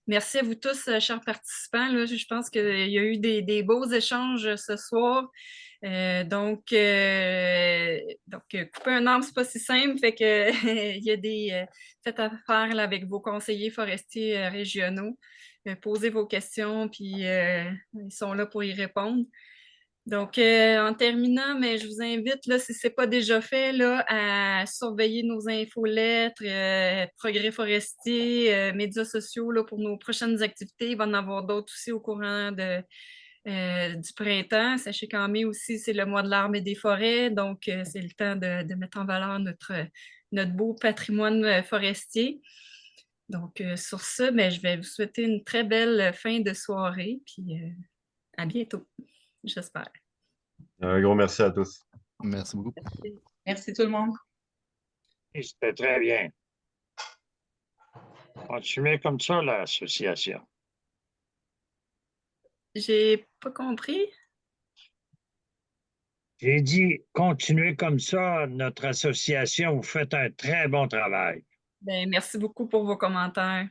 Merci à vous tous, chers participants. Là, je pense qu'il y a eu des beaux échanges ce soir. Donc, couper un arbre, c'est pas si simple. Fait que il y a faites affaire là, avec vos conseillers forestiers régionaux. Posez vos questions, puis ils sont là pour y répondre. Donc, en terminant, mais je vous invite, là, si ce n'est pas déjà fait, là, à surveiller nos infolettres, Progrès forestier, médias sociaux là, pour nos prochaines activités. Il va y en avoir d'autres aussi au courant du printemps. Sachez qu'en mai aussi, c'est le mois de l'arbre et des forêts. Donc, c'est le temps de mettre en valeur notre beau patrimoine forestier. Donc, sur ce, je vais vous souhaiter une très belle fin de soirée. Puis, à bientôt. J'espère. Un gros merci à tous. Merci beaucoup. Merci tout le monde. C'était très bien. Continuez comme ça, l'association. J'ai pas compris. J'ai dit, continuez comme ça, notre association, vous faites un très bon travail. Merci beaucoup pour vos commentaires.